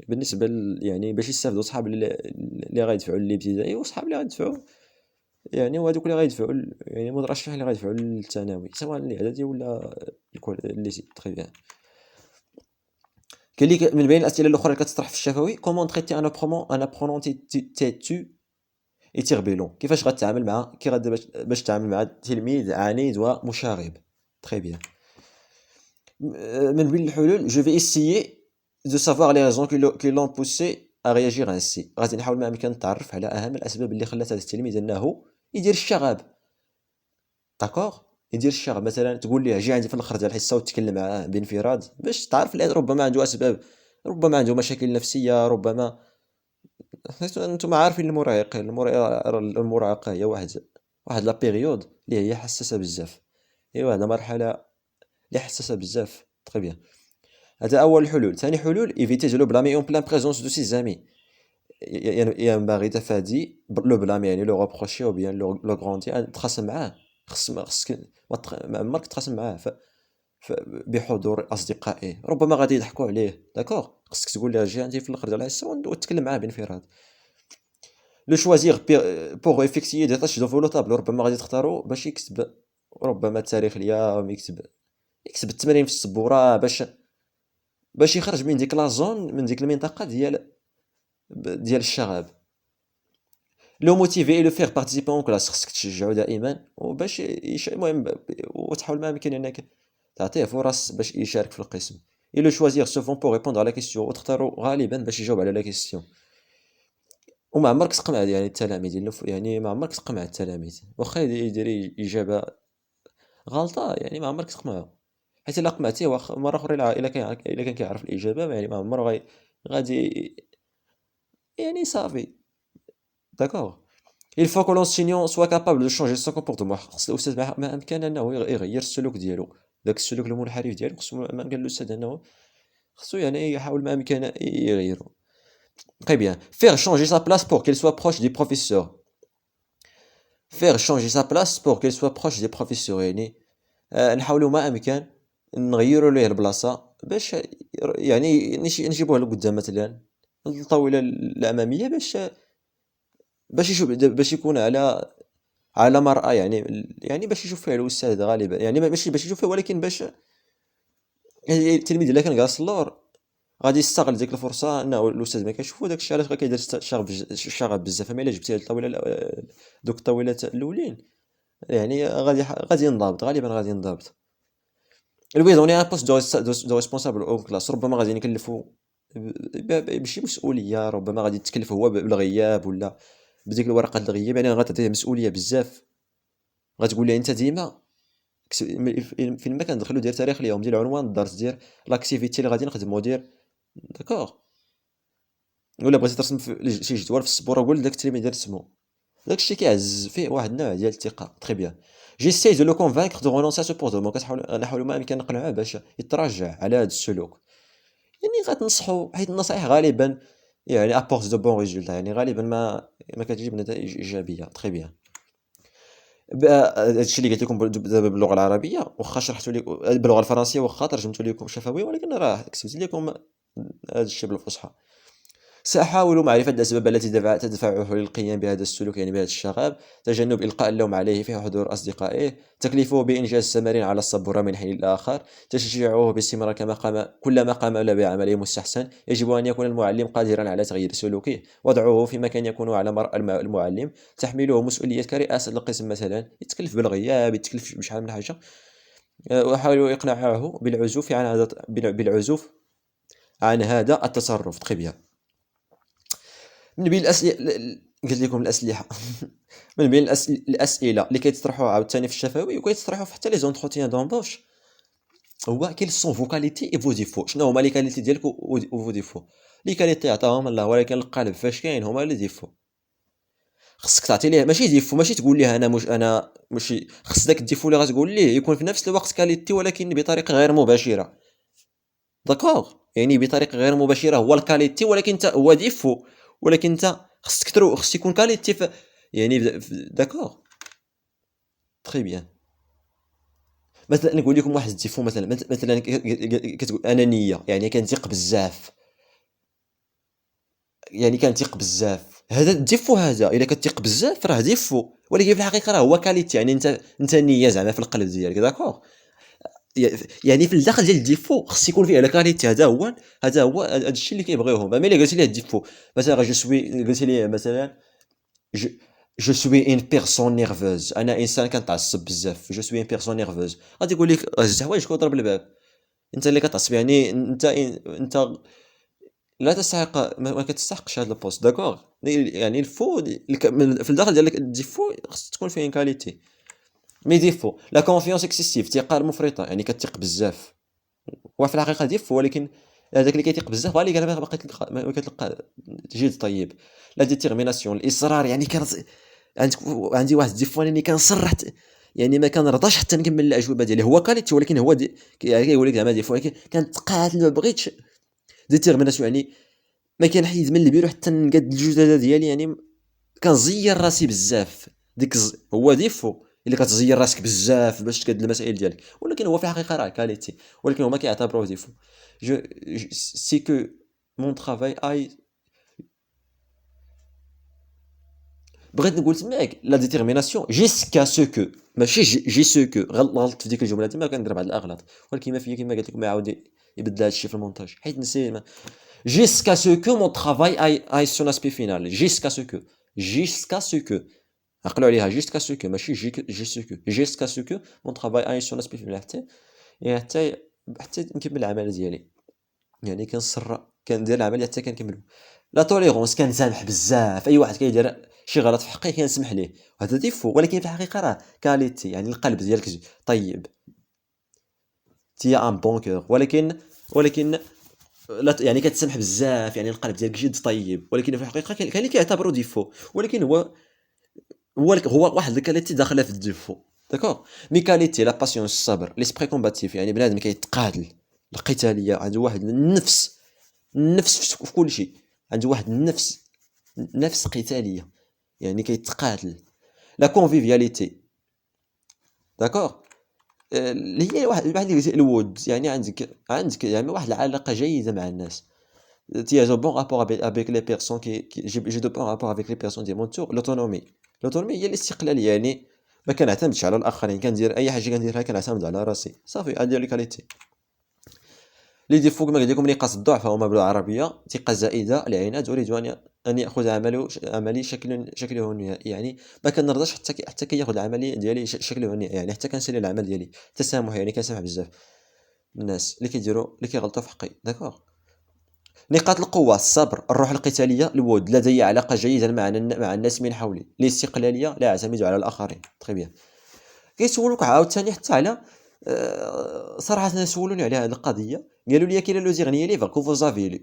Speaker 1: بالنسبة يعني باش يستافدوا صحاب اللي غيدفعوا الابتدائي وصحاب اللي غيدفعوا يعني وهذوك اللي غيدفعوا يعني المترشح اللي غيدفعوا للثانوي سواء الاعدادي ولا الليسي تري بيان. كاين لي من بين الاسئله الاخرى اللي كتطرح في الشفوي كومون تريتي ان ابرونون تيتو اي تيربيلون كيفاش غتعامل مع كي باش تتعامل مع تلميذ عنيد ومشاغب تري بيان. من بين الحلول جو في اسيي دو سافوار لي ريزون كي لون بوسي ا رياجير انسي غادي نحاول ما امكن نتعرف على اهم الاسباب اللي خلات هذا التلميذ انه يدير الشغب داكوغ يدير الشغب مثلا تقول ليه جي عندي في الاخر ديال الحصه وتكلم معاه بانفراد باش تعرف لان ربما عنده اسباب ربما عنده مشاكل نفسيه ربما انتم عارفين المراهقه هي واحد لا بيريود اللي هي حساسه بزاف ايوا هذا مرحله اللي حساسه بزاف تري بيان. هذا اول الحلول. ثاني حلول ايفيتي دو لو بلامي اون بلان بريزونس دو سي زامي ينبغي تفادي لو بلام يعني لو روبروشي او بيان لو غروندي تخاصم معاه خصك ما عمرك تخاصم معاه بحضور اصدقائه ربما غادي يضحكوا عليه داكوغ خصك تقول له جي عندي في الاخر ديال الحصه وتكلم معاه بانفراد. لو شوازيغ بوغ افيكتيي دي تاش دو فولو طابلو ربما غادي تختاروا باش يكتب ربما التاريخ اليوم يكتب التمارين في السبوره باش يخرج من ديك لا زون من ديك المنطقه ديال الشغب. لو موتيفي اي لو فيغ بارتيسيبي اون كلاس خصك تشجعو دائما وباش المهم وتحاول ما يمكن انك تعطيه فرص باش يشارك في القسم. اي لو شوازيغ سوفون بور ريبوندر على كيسيون وتختاروا غالبا باش يجاوب على لا كيسيون. وما عمرك تقمع يعني التلاميذ يعني ما عمرك تقمع التلاميذ واخا يدير اجابه غلطه يعني ما عمرك تقمعو حيت الا قمعتيه مره اخرى الا كان كيعرف الاجابه يعني ما عمره غادي يعني صافي داكوغ. il faut que l'enseignant soit capable de changer son comportement خص الاستاذ ما امكن انه يغير السلوك ديالو داك السلوك المنحرف ديالو خصو ما امكن الاستاذ انه خصو يعني يحاول ما امكن يغيرو. très bien faire changer sa place pour qu'elle soit proche des professeurs faire changer sa place pour qu'elle soit proche des professeurs يعني نحاولوا ما امكن نغيروا ليه البلاصه باش يعني نجيبوه لقدام مثلا الطاوله الاماميه باش يشوف باش يكون على مرأى يعني باش يشوف فيه الاستاذ غالبا يعني ماشي باش يشوف فيه ولكن باش التلميذ الا كان جالس اللور غادي يستغل ديك الفرصه انه الاستاذ ما كيشوفو داك الشيء علاش كيدير الشغب بزاف اما الا جبتي هاد الطاوله دوك الطاولات الاولين يعني غادي ينضبط غالبا غادي ينضبط. الوي دوني ان بوست دو ريسبونسابل او كلاس ربما غادي نكلفو بشي مسؤوليه ربما غادي يتكلف هو بالغياب ولا بديك الورقه الغياب يعني غتعطيه مسؤوليه بزاف غتقول ليه انت ديما فين ما كندخلو دير تاريخ اليوم ديال عنوان الدرس دير لاكتيفيتي اللي غادي نخدمو دير داكوغ ولا بغيتي ترسم في شي جدول في السبوره قول داك التلميذ دير رسمو داكشي كيعزز فيه واحد النوع ديال الثقه تري بيان. جيساي دو لو كونفانكر دو رونونسي ا سو بورتمون نحاول ما امكن نقنعوه باش يتراجع على هذا السلوك يعني غتنصحو حيت النصائح غالبا يعني ابورت دو بون ريزولتا يعني غالبا ما كتجيب نتائج ايجابيه تري بيان. هادشي اللي قلت لكم دابا باللغه العربيه واخا شرحت لكم باللغه الفرنسيه واخا ترجمت لكم شفوي ولكن راه كتبت لكم هادشي بالفصحى. سأحاول معرفة الأسباب التي تدفعه للقيام بهذا السلوك يعني بهذا الشغب. تجنب إلقاء اللوم عليه في حضور أصدقائه تكليفه بإنجاز تمارين على السبورة من حين لآخر تشجيعه باستمرار كلما قام بعمله مستحسن. يجب أن يكون المعلم قادرا على تغيير سلوكه وضعه في مكان يكون على مرأى المعلم تحمله مسؤولية كرئاسة القسم مثلا يتكلف بالغياب يتكلف بشحال من حاجة وحاولوا إقناعه بالعزوف عن هذا التصرف تخي. من بين الأسئلة قلت لكم الأسلحة من بين الأسئلة اللي كيتطرحوا عاوتاني في الشفوي وكيتطرحوا حتى لي زونتروتيان دومبوش هو كاين سون فو كاليتي اي فو ديفو. شنو هما لي كاليتي ديالك و فو ديفو؟ لي كاليتي عطاهم الله، ولكن القلب فاش كاين هما لي ديفو. خصك تعطي ليه ماشي ديفو، ماشي تقول ليه انا ماشي، خص داك الديفو اللي غتقول ليه يكون في نفس الوقت كاليتي ولكن بطريقه غير مباشره. داكوغ، يعني بطريقه غير مباشره هو الكاليتي، ولكن انت هو ديفو، ولكن انت خص يكون كاليتي يعني داكوغ. تري بيان. مثلا نقول لكم واحد الديفو، مثلا كتقول انانيه، يعني كنثق بزاف، يعني كنثق بزاف، هذا الديفو. هذا الا كتثق بزاف راه ديفو، ولكن في الحقيقه راه هو كاليتي، يعني انت نيه زعما في القلب ديالك. داكوغ، يعني في الداخل ديال الديفو خص يكون فيه لا كاليتي. هذا هو هذا الشيء اللي كيبغيوهم. اما الا قلت لي الديفو مثلا جو سوي، قلت لي مثلا جو جو سوي ان بيرسون نيرفوز، انا انسان كنتعصب بزاف، جو سوي ان بيرسون نيرفوز، غادي يقول لك هز حوايجك وضرب الباب. انت اللي كتعصب، يعني انت لا تستحق، ما كتستحقش هذا البوست. داكوغ، يعني الفو في الداخل ديالك الديفو خص تكون فيه كاليتي. مي ديفو لا كونفيونس اكسيسيف، ثقه المفرطه، يعني كتثق بزاف، هو في الحقيقه ديفو. ولكن هذاك اللي كيثيق بزاف غالي قال ما كتلقى جد طيب. لا ديتيرميناسيون، الاصرار، يعني عندي واحد ديفو انني كنصر حتى، يعني ما كنرضاش حتى نكمل الاجوبه ديالي. هو كاليتي ولكن هو يعني كيقول لك زعما ديفو، ولكن كنتقاتل ما بغيتش. ديتيرميناسيون يعني ما كنحيد من البيرو حتى نقاد الجدده ديالي، يعني كنزير راسي بزاف. هو ديفو اللي كتزير راسك بزاف باش تقاد المسائل ديالك، ولكن هو في الحقيقه راه كاليتي، ولكن هما كيعتبروه ديفو. سي كو مون طرافاي اي، بغيت نقول تماك لا ديتيرميناسيون جيسكا سو كو، ماشي جي سو كو. غلطت في ديك الجمله تما، كندير بعض الاغلاط، ولكن ما فيا كما قلت لكم ما يعاود يبدل هذا الشيء في المونتاج حيت نسي. جيسكا سو كو مون طرافاي اي سون اسبي فينال، جيسكا سو كو، جيسكا سو كو، عقلوا عليها، جيسكا سو كو ماشي جي سو كو، جيسكا سو كو مون طرافاي اي سون اسبي فينال، حتى يعني حتى نكمل العمل ديالي، يعني كنصر كندير العمل حتى كنكملو. لا توليرونس، كنسامح بزاف اي واحد كيدير شي غلط في حقي كنسمح ليه، وهذا ديفو، ولكن في الحقيقه راه كاليتي، يعني القلب ديالك طيب، تي ان بون كور. ولكن لا يعني كتسمح بزاف، يعني القلب ديالك جد طيب، ولكن في الحقيقه كاين اللي كيعتبروا ديفو، ولكن هو واحد الكاليتي داخله في الديفو. داكوغ، مي كاليتي لا باسيونس، الصبر، ليسبري كومباتيف، يعني بنادم كيتقاتل، القتاليه، عنده واحد النفس في كل شيء، عنده واحد نفس قتاليه، يعني كيتقاتل. لا كونفيفياليتي، داكوغ، اللي هي واحد الود، يعني عندك يعني واحد العلاقه جيده مع الناس. Tu as un bon rapport avec les personnes j'ai de bons rapports avec les personnes de mon tour. L'autonomie هي الاستقلاليه، يعني ما كنعتمدش على الاخرين، كندير اي حاجه كنديرها كنعتمد على راسي صافي. هذه هي الكاليتي. لي ديفو كما قلت لكم نقاط الضعف هما بالعربيه: ثقه زائده، العناد، اريد ان ياخذ عملي شكله النهائي، يعني ما كنرضاش حتى كياخذ عملي ديالي شكله النهائي، يعني حتى كنسالي العمل ديالي. تسامح، يعني كنسامح بزاف الناس اللي كيغلطوا في حقي. داكوغ. نقاط القوة: الصبر، الروح القتالية، الود، لدي علاقة جيدة مع الناس من حولي، الاستقلالية، لا أعتمد على الآخرين. تري بيان. كيسولوك عاوتاني حتى على صراحة سولوني على هذه القضية، قالوا لي كاين لو ديغنيي ليفر كو فو زافي لو.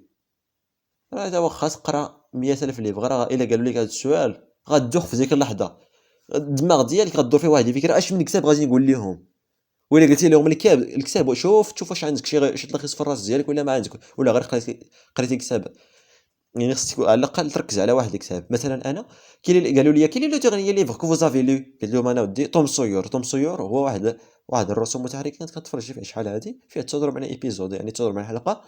Speaker 1: هذا واخا تقرا 100,000 ليفر، راه الا قالوا لك هذا السؤال غتدوخ في ديك اللحظة، الدماغ ديالك غدور فيه واحد الفكرة اش من كتاب غادي نقول لهم. ولا قلتي لهم الكتاب شوف واش عندك شي تلخيص في الراس ديالك ولا ما عندك، ولا غير قريتي الكتاب. يعني خصك على الاقل تركز على واحد الكتاب. مثلا انا كاين اللي قالوا لي كاين لو تيغني ليفر كو فوزافي لو، قلت لهم انا ودي توم سويور هو واحد الرسوم متحركه كنت كنتفرج فيه شحال هادي، فيه تضرب على ايبيزود، يعني تضرب على حلقه.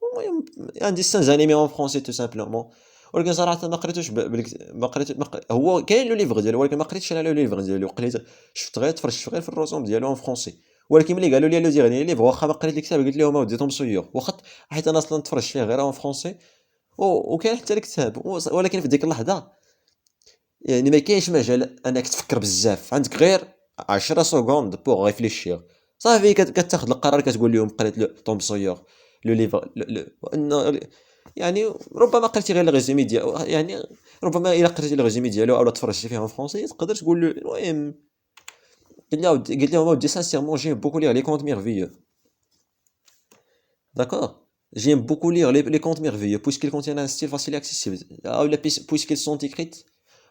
Speaker 1: المهم عندي سان انيمي اون فرونسي تو سامبلومون، ولكن صراحه ما قريتوش ما قريت هو كاين لو ليفر ديالو، ولكن ما قريتش انا لو ليفر ديالو، قريت شفت غير تفرجت غير في الرسوم ديالو اون فرونسي. ولكن ملي قالوا لي لو تيغني ليفر واخا ما قريت الكتاب قلت لهم ودي توم سويور، واخا حيت انا اصلا تفرجت فيه غير اون فرونسي وكاين حتى الكتاب، ولكن في ديك اللحظه يعني ما كاينش مجال انك تفكر بزاف، عندك غير 10 سكوند بوغ ريفليشير صافي، كتاخذ القرار، كتقول لهم قريت طوم سويور لو ليفر يعني ربما قريتي غير الريزومي ديالو، يعني ربما الا قريتي الريزومي ديالو او تفرجتي فيه en فرونسي تقدر تقول له. المهم قلت لهم اودي سانسيرمون جيم بوكو ليغ لي كونت ميرفيو، D'accord? J'aime beaucoup lire les contes merveilleux puisqu'ils contiennent un style facile et accessible. puisqu'ils sont écrits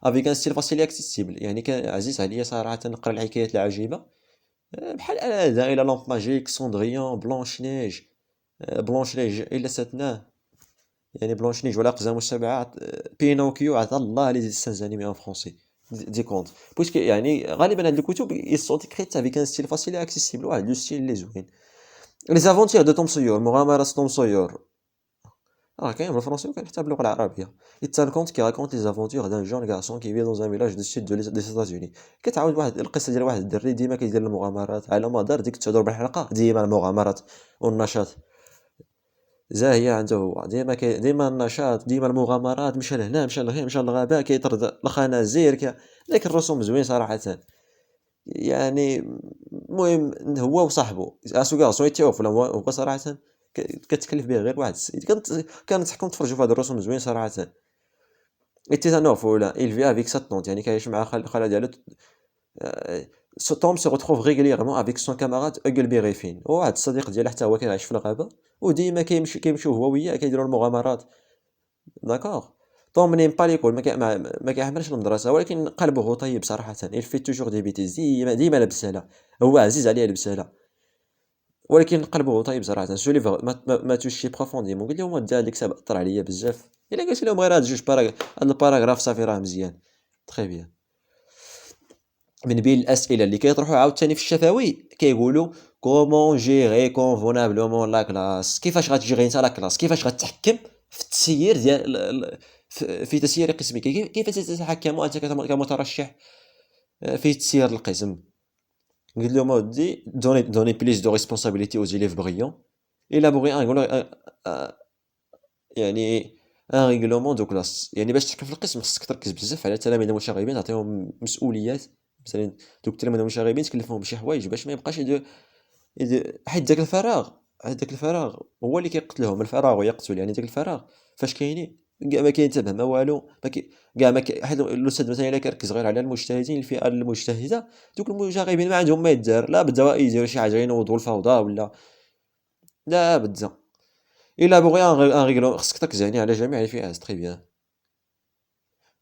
Speaker 1: avec un style facile et accessible. يعني كان عزيز عليا صراحة نقرا الحكايات العجيبة. بحال هذا إلى لامب ماجيك، سوندريان، بلانش نيج. بلانش نيج إلا ساتناه. يعني بلانش نيج والأقزام السبعة. بينوكيو عطا الله لي ديسان انيمي ان فرونسي. دي كونت بويسك يعني غالبا هاد الكتب ils sont écrites avec un style facile et accessible. واحد لو ستيل اللي زوين. لي زافونتير دو توم سويور، مغامرات توم سويور، راه كاين بالفرنسي وكاين حتى باللغة العربية. It's un conte qui raconte les aventures d'un jeune garçon qui vit dans un village du sud des États-Unis. كتعاود واحد القصة ديال واحد الدري ديما كيدير المغامرات على مدار ديك 9 بالحلقة، ديما المغامرات والنشاط. زاهية عنده هو، ديما النشاط، ديما المغامرات، مشى لهنا مشى لهنا مشى للغابة كيطرد الخنازير داك الرسوم زوين صراحة. يعني المهم هو وصاحبه اسو كارسون يتيوف ولا هو صراحة كتكلف به غير واحد السيد. كنصحكم تفرجوا في هاد الرسوم زوين صراحة. ايتيزانوف ولا il vit avec sa tante يعني كيعيش مع الخالة ديالو. توم se retrouve régulièrement avec son camarade Huckleberry Finn، وواحد الصديق ديالو حتى هو كيعيش في الغابة، وديما كيمشيو هو وياه كيديروا المغامرات. داكوغ. توم نيم با ليكول، ما كيحملش المدرسة، ولكن قلبه طيب صراحة. il fait toujours des bêtises، ديما لابسالة، هو عزيز عليه لابسالة، ولكن قلبه طيب صراحة. سو ليفر ما توشي بروفونديمون. قال لهم هاد الكتاب اثر عليا بزاف. الا قلت لهم غير هاد جوج هاد الباراغراف صافي راه مزيان. تري بيان. من بين الاسئله اللي كيطرحوا عاوتاني في الشفوي كيقولوا كومون جيري كونفونابلومون لا كلاس، كيفاش غتجيري انت لا كلاس، كيفاش غتحكم في التسيير ديال في تسيير قسمك، كيف تتحكم انت كمترشح في تسيير القسم. قلت لهم اودي دوني بليس دو ريسبونسابيلتي aux élèves brillants. الا بغي يعني ان ريغلومون دو كلاس، يعني باش تحكم في القسم خصك تركز بزاف على التلاميذ المشاغبين، تعطيهم مسؤوليات. مثلا دوك التلاميذ المشاغبين تكلفهم بشي حوايج باش ما يبقاش حيت داك الفراغ، هو اللي كيقتلهم. الفراغ يقتل، يعني داك الفراغ فاش كاينين كاع ما كاين حتى ما والو، ما كاين كاع ما كاين. حيت الاستاذ مثلا الا كيركز غير على المجتهدين، الفئه المجتهده، دوك المشاغبين ما عندهم ما يدار، لا بدا يديروا شي حاجه ينوضوا الفوضى ولا لا بدا. الا بغي ان ريغلون خصك تركز يعني على جميع الفئات. تري بيان.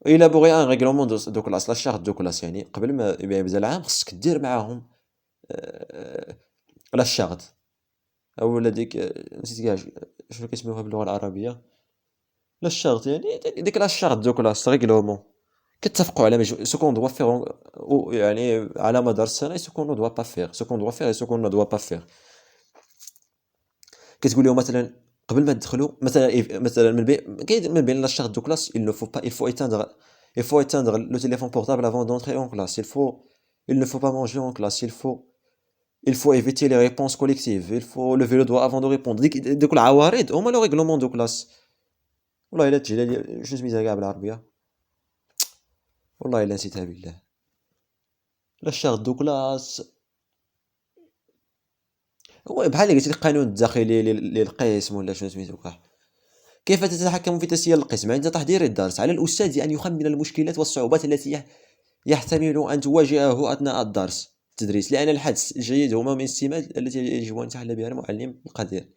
Speaker 1: الا بغي ان ريغلومون دو كلاس لا شارت دو كلاس، يعني قبل ما يبدا العام خصك دير معاهم لا شارت اولا ديك نسيت كاع شنو كيسميوها باللغه العربيه. لا شارت يعني ديك لا شارت دو كلاس ريغلومون. كتفقوا على سو كون دوا فيغ، يعني على مدار السنه سو كون دوا با فيغ، سو كون دوا فيغ سو كون دوا با فيغ. كتقول لهم مثلا قبل ما تدخلوا مثلا من بين لا شارت دو كلاس il ne faut pas il faut éteindre le téléphone portable avant d'entrer en classe. Il ne faut pas manger en classe. Il faut éviter les réponses collectives. Il faut lever le doigt avant de répondre. دوك العوارض هما لو ريغلومون دو كلاس. والله الا تجي لي شنو سميتها كاع بالعربيه، والله الا نسيتها بالله. لا شارت دو كلاس هو بحال اللي قلت لك القانون الداخلي للقسم ولا شنو سميتو كاع. كيف تتحكم في تسيير القسم؟ عند تحضير الدرس على الأستاذ أن يخمن المشكلات والصعوبات التي يحتمل أن تواجهه أثناء التدريس، لأن الحدس الجيد هو من السمات التي يجب أن يتحلى بها المعلم القدير.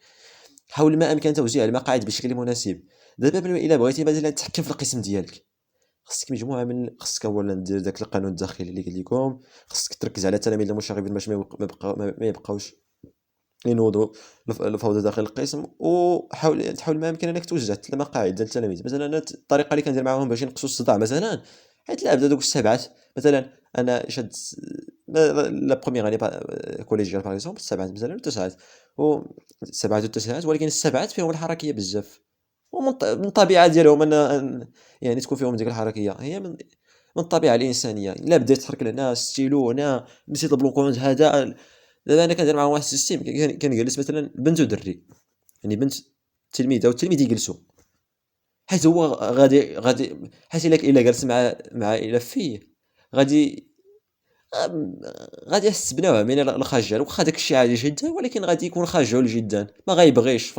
Speaker 1: حاول ما أمكن توزيع المقاعد بشكل مناسب. دابا إلا بغيتي مثلا تحكم في القسم ديالك، خصك مجموعة خصك أولا دير داك القانون الداخلي اللي قلت لكم، خصك تركز على التلاميذ المشاغبين باش ما يبقاوش ينوضوا الفوضى داخل القسم، تحاول ما يمكن انك توزع المقاعد ديال التلاميذ. مثلا انا الطريقه اللي كندير معاهم باش ينقصوا الصداع مثلا، حيت لا بدا دوك السبعات مثلا انا شاد لا بروميير اني كوليجيال باغ اكزومبل السبعات مثلا والتسعات، و السبعات والتسعات، ولكن السبعات فيهم الحركيه بزاف، ومن الطبيعه ديالهم يعني تكون فيهم ديك الحركيه، هي من الطبيعه الانسانيه. لا بديت تحرك لهنا ستيلو هنا نسيت البلوكونت هذا. دابا انا كندير معاهم واحد السيستيم، كنجلس مثلا بنت ودري، يعني بنت التلميذه والتلميذ يجلسوا، حيت هو غادي حيت الا جلس مع الا فيه غادي غادي يحس بنوع من الخجل، واخا داك الشيء عادي جدا ولكن غادي يكون خجول جدا ما غايبغيش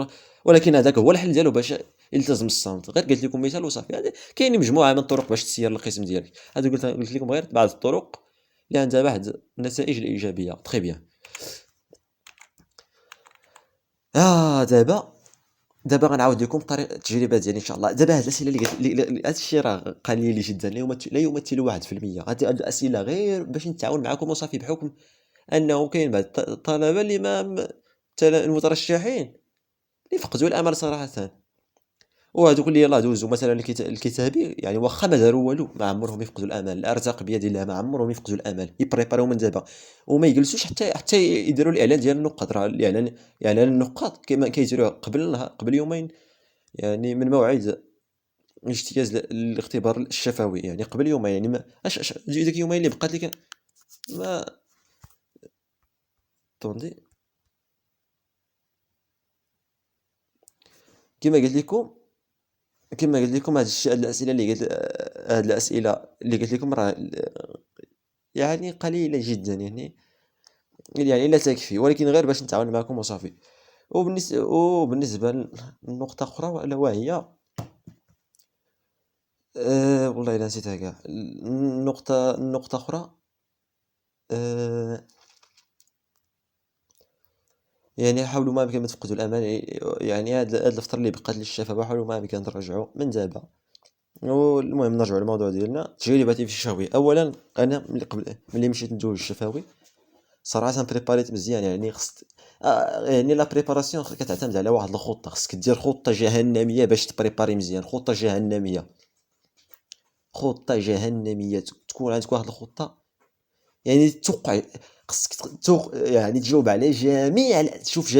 Speaker 1: ولكن هذاك هو الحل ديالو باش يلتزم الصمت. غير قلت لكم مثال وصافي. كاين مجموعه من الطرق باش تسير القسم ديالك. هذا قلت لكم غير بعض الطرق اللي عندها واحد النتائج الايجابيه. تري بيان. دابا غنعاود لكم طريقه التجربه ديالي ان شاء الله. دابا هاد الاسئله اللي قلت هاد الشيء راه قليل جدا، لا يمثل 1%. هاد الاسئله غير باش نتعاون معكم وصافي، بحكم انه كاين بعض الطلبه اللي المترشحين اللي فقدوا الامل صراحه. وهذوك اللي يلاه دوزوا مثلا الكتابي، يعني واخا ما داروا والو ما عمرهم يفقدوا الامل. الارزاق بيد الله، ما عمرهم يفقدوا الامل. يبريباريو من دابا وما يجلسوش حتى يديروا الاعلان ديال النقاط. راه اعلان النقاط كما كيديروه قبل يومين، يعني من موعد اجتياز الاختبار الشفوي، يعني قبل يومين. يعني ما ديك يومين اللي بقات لك ما طوندي. كما قلت لكم هاد الشيء، هاد الاسئله اللي قلت لكم راه يعني قليله جدا، يعني لا تكفي، ولكن غير باش نتعاون معكم وصافي. وبالنسبه لنقطه اخرى، ولا وهي والله الا نسيتها كاع. النقطه اخرى، أه يعني حاولوا ما امكن ما تفقدوا الامل. يعني هاد الفتره اللي بقات للشفافه، حاولوا ما امكن ترجعوا من دابا. والمهم نرجعوا للموضوع ديالنا. تجربتي في الشفوي، اولا انا ملي مشيت ندوز الشفوي صراحه بريباريت مزيان. يعني خص يعني لا بريباراسيون كتعتمد على واحد الخطه. خصك دير خطه جهنميه باش تبريباري مزيان. خطه جهنميه تكون عندك واحد الخطه، يعني توقع. خصك يعني تجاوب على جميع، تشوف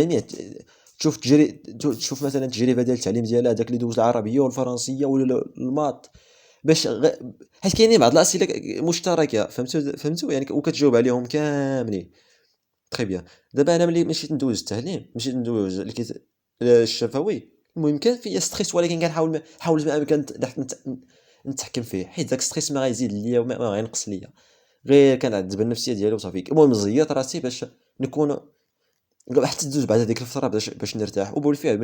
Speaker 1: تشوف مثلا التجربه ديال التعليم ديالها، داك اللي دوز العربيه والفرنسيه ولا الماط، باش حيت كاينين بعض الاسئله مشتركه، فهمتوا يعني، وكتجاوب عليهم كاملين. تري بيان. دابا انا ملي مشيت ندوز التعليم، مشيت ندوز الشفوي، المهم كان فيا ستريس، ولكن حاولت ما امكن نتحكم فيه، حيت داك ستريس ما غيزيد ليا وما غينقص ليا، غير كنعذب النفسيه ديالي وصافي. المهم زيط راسي باش نكون حتى تدوز بعد هذيك الفتره باش نرتاح. وبالفعل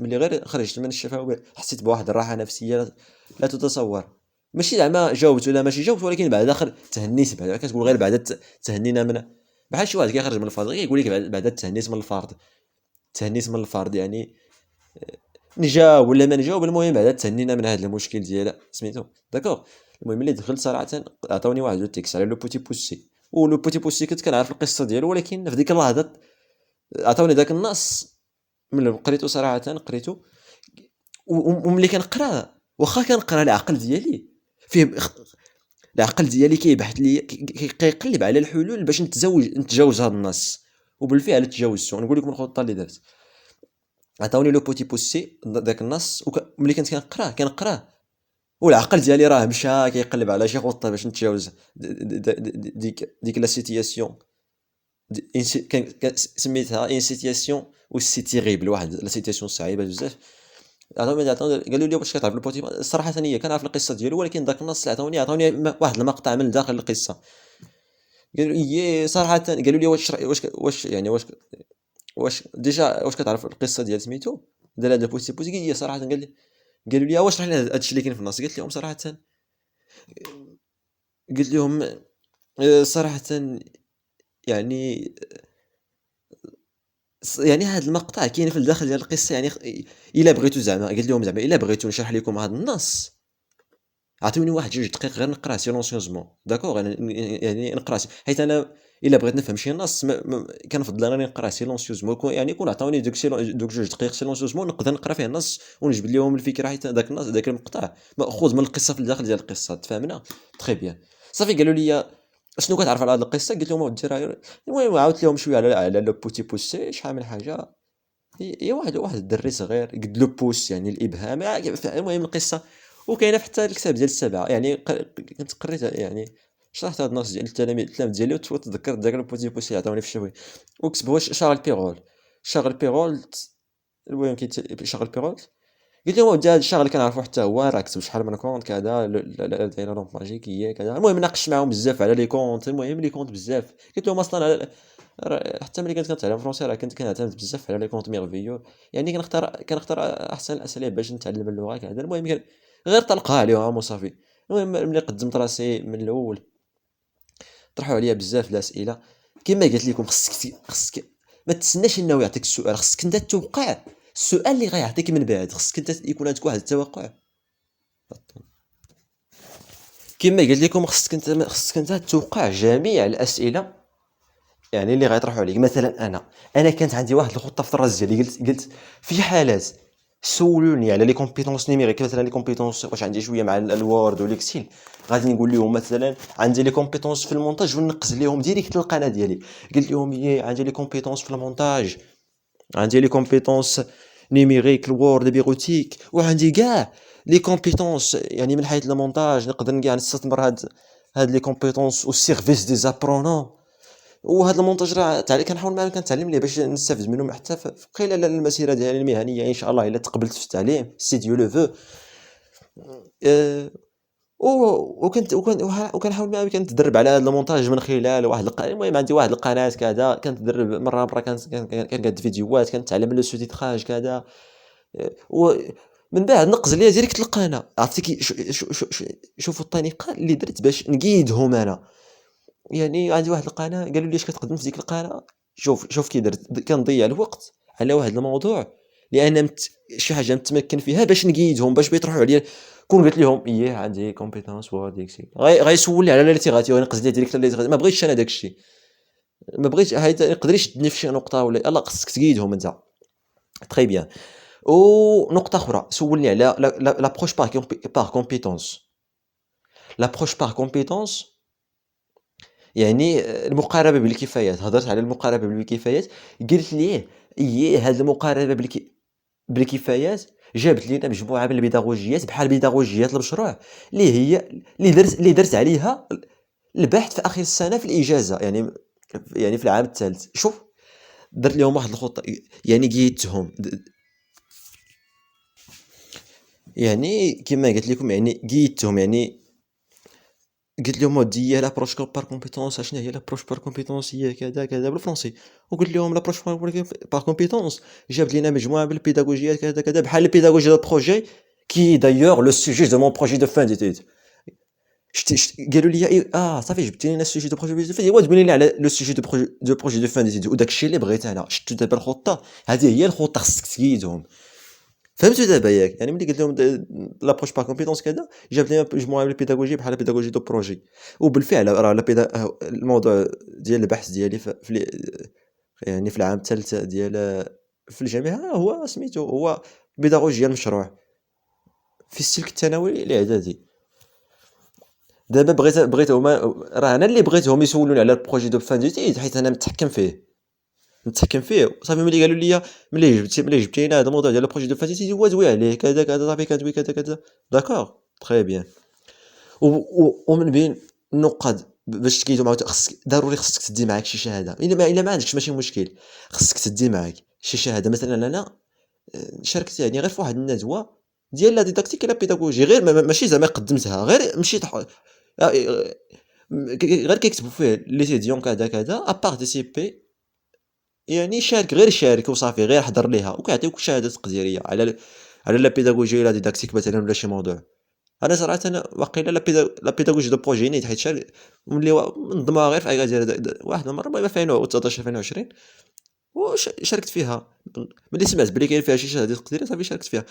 Speaker 1: ملي غير خرجت من الشفاء حسيت بواحد الراحه نفسيه لا تتصور. ماشي زعما جاوبت ولا ماشي جاوبت، ولكن بعد اخر تهنيت. بعد كتقول غير بعد تهنينا من بحال شي واحد كيخرج من الفرض كيقول لك بعد تهنيت من الفرض، يعني نجاوب ولا ما نجاوب، المهم بعد تهنينا من هذا المشكل ديالها سميتو. داكوغ. المهم ملي دخلت صراحه عطاوني واحد لو تيكس على لو بوتي بوسي، ولو بوتي بوسي كنت كنعرف القصه ديالو، ولكن في ديك اللحظه عطاوني داك النص. ملي قريتو صراحه قريتو، وملي كنقرا واخا كنقرا العقل ديالي فيه العقل ديالي كيبحث لي، كيقلب على الحلول باش نتجاوز هذا النص. وبالفعل تجاوزته. نقول لكم الخطه اللي درت. عطاوني لو بوتي بوسي داك النص، ملي كنت كنقراه والعقل ديالي راه مشى كيقلب على شي خطه باش نتجاوز ديك لا سيتياسيون. سميتها ان سيتياسيون و سي تيريبل، واحد لا سيتياسيون صعيبه بزاف. قالوا لي واش كتعرف البوتي. صراحه هي كنعرف القصه ديالو، ولكن داك النص اللي عطاوني واحد المقطع من داخل القصه. قالوا لي صراحه، قالوا لي واش يعني واش ديجا واش كتعرف القصه ديال سميتو ديال هذا بوتي بوتي. قال لي صراحه، قالوا لي واش راه هذا الشيء اللي كاين في النص. قلت لهم صراحه، قلت لهم صراحه، يعني يعني هذا المقطع كاين في الداخل ديال القصه. يعني الا بغيتو زعما، قلت لهم زعما الا بغيتو نشرح لكم هذا النص، عطيوني واحد 2 دقائق غير نقراه سيلونسيوزمون. داكوغ. يعني نقراه، حيت انا الا بغيت نفهم شي نص كنفضل انني نقراه سيلونسيوزمون. يعني يكون عطاوني دوك 2 دقائق سيلونسيوزمون نقدر نقرا فيه النص ونجبد لهم الفكره، حيت داك النص داك المقطع ماخوذ من القصه في الداخل ديال القصه. تفهمنا؟ تري بيان. صافي قالوا لي شنو كتعرف على هذه القصه. قلت لهم اودي راه، المهم عاودت لهم شويه على لو بوتي بوسي. شحال من حاجه، هي واحد الدري صغير قد لو بوس، يعني الابهام. المهم القصه، وكاينه في حتى الكتاب ديال السبعه. يعني كنت قريت، يعني شرحت هذا النص ديال التلاميذ ديالي، وتذكرت ذاك لو بوتي بوس اللي عطاوني في الشوي. وكتب هو شارل بيغول. المهم شارل بيغول. قلت لهم ودي هذا الشغل كنعرفو حتى هو، راه كتب شحال من كونت كذا، دايره لومب ماجيكيه كذا. المهم ناقشت معاهم بزاف على لي كونت. المهم لي كونت بزاف. قلت لهم اصلا حتى ملي كنت كنتعلم فرونسي راه كنت كنعتمد بزاف على لي كونت ميرفيو. يعني كنختار احسن الاساليب باش نتعلم اللغه كذا. المهم غير طلقها عليهم وصافي. المهم ملي قدمت راسي من الاول، طرحوا عليا بزاف الاسئله. كما قلت لكم خصك ما تسناش انه يعطيك السؤال، خصك انت توقع السؤال اللي غيعطيك من بعد، خصك انت يكون عندك واحد التوقع. كما قلت لكم خصك انت توقع جميع الاسئله يعني اللي غيطرحوا عليك. مثلا انا كانت عندي واحد الخطه في الراس ديالي، قلت في حالات سولوني على لي كومبيتونس نيميريك، مثلا لي كومبيتونس واش عندي شويه مع الوورد والاكسيل، غادي نقول لهم مثلا عندي لي كومبيتونس في المونتاج ونقز لهم ديريكت للقناه ديالي، قلت لهم عندي لي كومبيتونس في المونتاج، عندي لي كومبيتونس نيميريك الوورد بيروتيك، وعندي كاع لي كومبيتونس يعني من حيث المونتاج نقدر كاع نستثمر هاد لي كومبيتونس او سيرفيس دي زابرونون. وهذا المونتاج راه كنحاول معاه كنتعلم ليه باش نستافد منه حتى في خلال المسيره ديالي المهنيه ان شاء الله الا تقبلت في التعليم سي ديو لو فو. وكنحاول معاه كنتدرب على هذا المونتاج من خلال واحد المهم عندي واحد القناه كذا كنتدرب مره كنقاد فيديوهات كنتعلم لو سوتيتراج كذا. ومن بعد نقز ليا ديريكت القناه. عرفتي شوفوا الطريقه اللي درت باش نقيدهم انا. يعني عندي واحد القناه قالوا لي اش كتقدم في ديك القناه، شوف كي درت كنضيع الوقت على واحد الموضوع لان شي حاجه متمكن فيها باش نقيدهم باش بيطرحوا عليا. كون قلت لهم عندي كومبيتونس وورد اكسل غيسولني على ليتيغاتيو ونقز ليه ديريكت ليتيغاتيو، ما بغيتش انا داك الشيء، ما بغيتش هيدا يقدر يشدني في شي نقطه ولا يلاه خصك تقيدهم انت. تري بيان. ونقطه اخرى سولني على لابروش بار كومبيتونس. لابروش بار كومبيتونس يعني المقاربه بالكفايات. هضرت على المقاربه بالكفايات، قلت ليه هذه المقاربه بالكفايات جابت لنا مجموعه من البيداغوجيات بحال بيداغوجيات المشروع اللي هي اللي درت عليها البحث في اخر السنه في الاجازه، يعني في العام الثالث. شوف درت لهم واحد الخطه، يعني قيدتهم، يعني كما قلت لكم يعني قيدتهم، يعني قلت لهم ودي هي لابروش بار كومبيتونس. شنو هي لابروش بار كومبيتونس؟ هي كذا كذا بالفرنسي. وقلت لهم لابروش بار كومبيتونس جاب لنا مجموعه من البيداغوجيات كذا كذا بحال البيداغوجي دو بروجي كي دايوغ لو سوجي دو مون بروجي دو فان ديتود. قالوا لي صافي جبتي لنا السوجي دو بروجي دو فان، ايوا تبين لي على لو سوجي دو بروجي دو فان ديتود. وداك الشيء اللي بغيت انا شفتو دابا الخطه هذه هي الخطه خصك تقيدهم. فهمتوا دابا ياك؟ يعني ملي قلت لهم لابروش بار كومبيتونس كذا جاب لنا مجموعه من البيداغوجي بحال البيداغوجي دو بروجي. وبالفعل راه الموضوع ديال البحث ديالي يعني في العام الثالث ديال في الجامعه هو سميتو هو بيداغوجيا المشروع في السلك الثانوي الاعدادي. دابا بغيت هما راه انا اللي بغيتهم يسولوني على البروجي دو فان ديتيد حيت انا متحكم فيه. صافي ملي قالوا لي ملي جبتي لنا هذا الموضوع ديال البروجي دو فان ديتيد دوي عليه كذا كذا صافي كدوي كذا كذا داكور تري بيان. ومن بين النقاط باش تقيدوا معاك ضروري خصك تدي معاك شي شهاده. الا ما عندكش ماشي مشكل، خصك تدي معاك شي شهاده. مثلا انا شاركت يعني غير في واحد الندوه ديال لا ديداكتيك لا بيداغوجي، غير ماشي زعما قدمتها، غير مشيت غير كيكتبوا فيه لي تيديون كذا كذا ابارتيسيبي، يعني غير شارك وصافي، غير حضر ليها وكيعطيوك شهاده تقديريه على لا بيداغوجي لا ديداكتيك مثلا ولا شي موضوع. انا صراحه واقيلا لا بيداغوجي دو بروجي نيت حيت ملي نظمها غير في واحد المره المهم في 2019 2020 وشاركت فيها. ملي سمعت بلي كاين فيها شي شهاده تقديريه صافي شاركت فيها.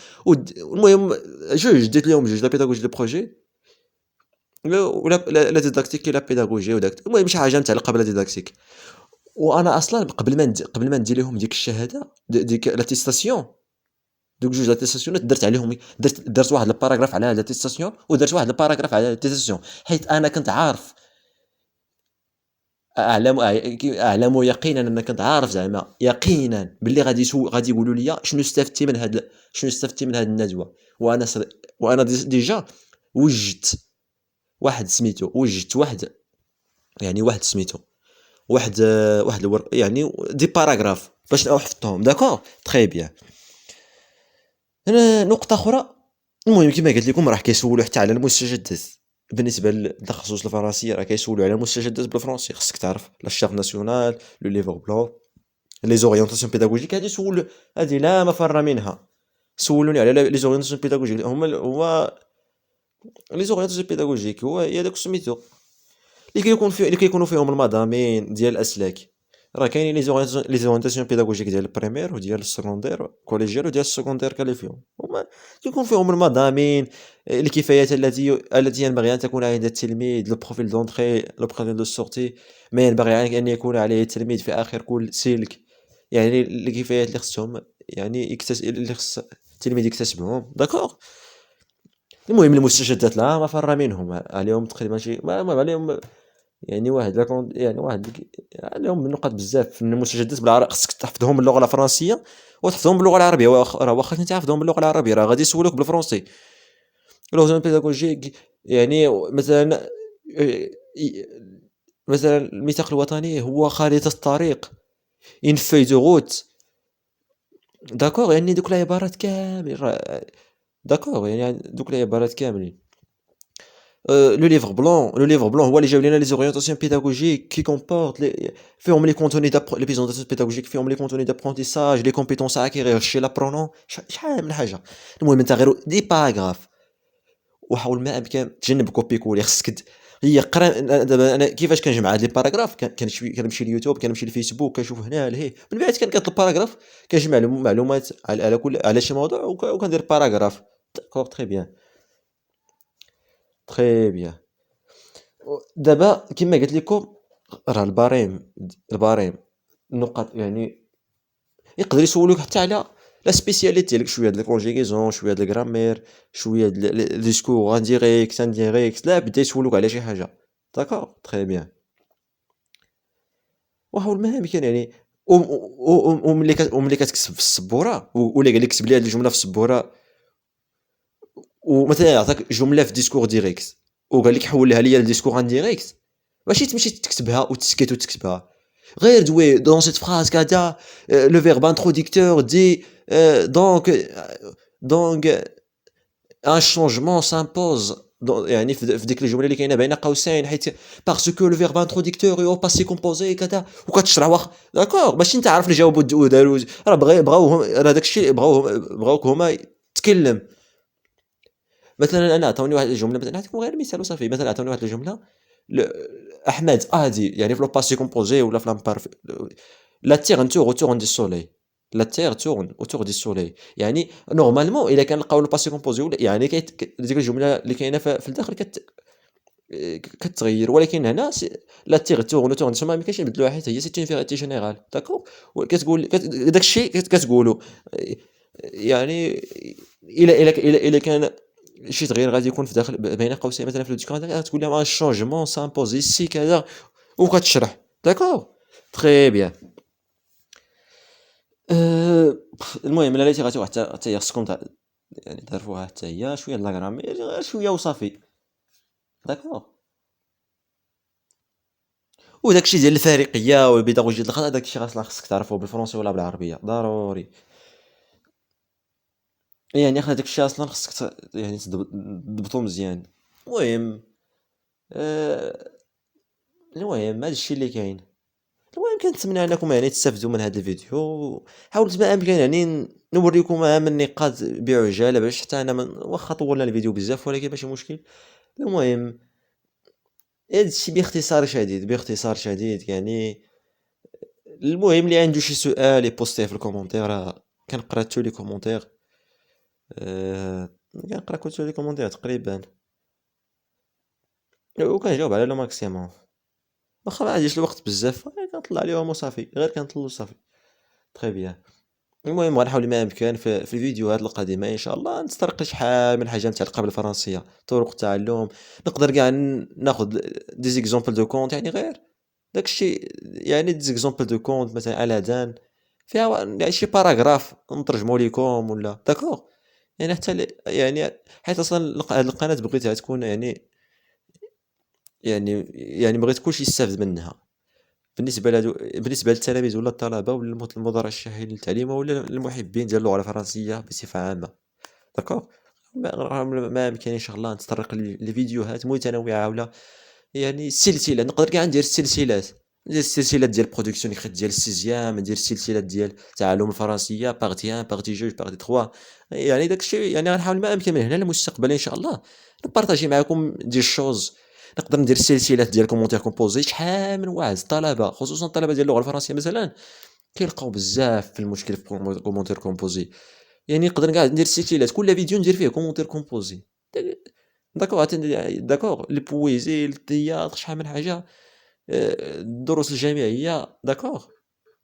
Speaker 1: المهم ديت لهم لا بيداغوجي دو بروجي ولا ديداكتيك لا بيداغوجي وداك. المهم شي حاجه متعلقه بلا ديداكتيك. وانا اصلا قبل ما ندير لهم ديك الشهاده ديك لاتيستاسيون، دوك جوج لاتيستاسيونات درت عليهم درت واحد الباراغراف على لاتيستاسيون ودرت واحد الباراغراف على لاتيستاسيون، حيت انا كنت عارف اعلم يقينا انا كنت عارف زعما يقينا باللي غادي يقولوا لي شنو استفدتي من هذه الندوه. وانا ديجا وجدت واحد سميتو يعني واحد سميتو واحد يعني دي باراغراف باش حفظتهم. داكور تري بيان. نقطه اخرى، المهم كما قلت لكم راح كيسولوا حتى على المستجدات. بالنسبه للتخصص الفرنسي راه كيسولوا على المستجدات بالفرنسي، خصك تعرف لا شاف ناسيونال لو ليفر بلون لي زوريونطاسيون بيداغوجيك. هذه لا مفر منها. سولوني على لي زوريونطاسيون بيداغوجيك. هو لي زوريونطاسيون بيداغوجيك هي داك سميتو اللي كيكونوا فيهم المضامين ديال الاسلاك. راه كاينين لي زورينتاسيون بيداغوجيك ديال البريمير وديال السكوندير كوليجيال وديال السكوندير كاع اللي فيهم هما كيكون فيهم المضامين، الكفايات التي ينبغي ان تكون عند التلميذ، لو بروفيل دونتري لو بروفيل دو سورتي، ما ينبغي ان يكون عليه التلميذ في اخر كل سلك، يعني الكفايات اللي خصهم يعني اللي خص التلميذ يكتسبهم داكوغ. المهم المستجدات العامة فر منهم عليهم تقريبا شي ما عليهم يعني واحد يعني واحد عليهم نقاط بزاف من المستجدات بالعربي خصك تحفظهم باللغه الفرنسيه وتحفظهم باللغه العربيه، راه واخا كنتي حافظهم باللغه العربيه راه غادي يسولوك بالفرنسي. لوزون بيداغوجيك يعني مثلا ي- مثلا الميثاق الوطني هو خريطه الطريق، ان فوي دو روت، داكوغ، يعني دوك العبارات كامل داكوغ، يعني دوك العبارات كاملين. لو ليفر بلون هو اللي جاب لنا لي زورينتاسيون بيداغوجيك كي كومبورت فيهم لي كونتوني لي بريزونطاسيون بيداغوجيك فيهم لي كونتوني دابرونتيساج، لي كومبيتونس اكيغير شي لابرونون، شحال من حاجه. المهم انت غير دي باراغراف وحاول ما امكن تجنب كوبي كولي، خصك هي قرا. دابا انا كيفاش كنجمع هاد لي باراغراف كنمشي ليوتيوب، كنمشي لفيسبوك، كنشوف هنا لهيه، من بعد كنقاد الباراغراف كنجمع معلومات على كل على شي موضوع وكندير باراغراف. داكوغ تري بيان، تري بيان. دابا كما قلت لكم راه الباريم النقط يعني يقدر يسولوك حتى على لا سبيسياليتي ديالك، شويه ديال الكونجيغيزون، شويه ديال الغرامير، شويه ديال ديسكور انديريكت انديريكت، لا بدا يسولوك على شي حاجه. داكور تري بيان. وحاول ما يمكن يعني وملي كتكتب في السبوره ولا قال لك كتب لي هذه الجمله في السبوره، ومثلا عطاك جمله في ديسكور ديريكت وقال لك حولها ليا لديسكور انديريكت، ماشي تمشي تكتبها وتسكت وتكتبها، غير دوي دون سيت فراز كذا لو فيرب انتروديكتور دي دونك ان شونجمون سامبوز، يعني في ديك الجمله اللي كاينه بين قوسين، حيت باسكو لو فيرب انتروديكتور او باسي كومبوزي كذا، وكتشرح داكور باش انت عارف اللي جاوبوا داروا، راه بغاوهم راه داك الشيء بغاوك هما تكلم. مثلا انا عطاوني واحد الجمله، مثلا نعطيكم غير مثال وصافي، مثلا عطاوني واحد الجمله ل- احمد ادي يعني في لو باسي كومبوزي ولا في لامبارف، لا تيغ نتور اوتور دي سولي، لا تيغ تورن اوتور دي سولي، يعني نورمالمون الا كان لقاو لو باسي كومبوزي ولا يعني ديك الجمله اللي كاينه في الداخل كتغير، ولكن هنا لا تيغ تورن اوتور دي سولي ما كاينش نبدلوها حيت هي سيت اون فيغيتي جينيرال داكور، وكتقول داك الشيء كتقولوا يعني الا كان شي تغيير غادي يكون في داخل بين قوسين مثلا في الديسكورد تقول لهم ان شونجمون سامبوز ايسي كذا وكتشرح داكور تري بيان. المهم لا غادي حتى هي خصكم يعني تعرفوها حتى هي شويه د لاغرامير غير شويه وصافي داكور. وداكشي ديال الفارقيه والبيداغوجيه ديال الخطا داكشي خاصك تعرفوه بالفرنسي ولا بالعربيه ضروري، يعني خا داكشي اصلا خصك يعني تضبطو مزيان. المهم آه، المهم هذا الشيء اللي كاين. المهم كنتمنى انكم يعني تستافدوا من هذا الفيديو، حاولت ما امكن يعني نوريكم اهم النقاط بعجاله باش حتى انا واخا طولنا الفيديو بزاف ولكن ماشي مشكل. المهم هذا الشيء باختصار شديد باختصار شديد يعني. المهم اللي عنده شي سؤال يبوستيه في الكومونتير، راه كنقرا تو لي كومونتير، أه... كنقرا تو لي كومونتير تقريبا وكنجاوب على لو ماكسيموم، واخا ما عنديش الوقت بزاف كنطلع عليهم وصافي، غير كنطلع وصافي تري بيان. المهم غنحاول ما امكن في الفيديوهات القادمه ان شاء الله نسترق شحال من حاجه متعلقه بالفرنسيه، طرق التعلم، نقدر كاع ناخذ دي زيكزامبل دو كونت، يعني غير داكشي يعني دي زيكزامبل دو كونت مثلا على دان فيها يعني شي باراغراف نترجمو ليكم ولا داكوغ، يعني حتى يعني حيت اصلا هاد القناه بغيتها تكون يعني بغيت كلشي يستافد منها، بالنسبه للتلاميذ ولا الطلبه ولا المترشحين للتعليم ولا المحبين ديال اللغه الفرنسيه بصفه عامه داكوغ. ما يمكن ان شاء الله نتطرق لفيديوهات متنوعه ولا يعني سلسله، نقدر كاع ندير السلسلات، ندير السلسلات ديال برودكسيون اكريت ديال السيزيام، ندير السلسلات ديال تعلم الفرنسيه بارتي 1 بارتي 2 بارتي 3، يعني داكشي يعني غنحاول ما امكن من هنا للمستقبل ان شاء الله نبارطاجي معكم دي شوز نقدر ندير السلسلات ديال كومونتير كومبوزي شحال من واحد الطلبه، خصوصا الطلبه ديال اللغه الفرنسيه مثلا، كيلقاو بزاف في المشكل في كومونتير كومبوزي. يعني نقدر كاع ندير سلسلات كل فيديو ندير فيه كومونتير كومبوزي. داكوغ داكوغ لي بويزي التياتر شحال من حاجه، الدروس الجامعيه داكوغ،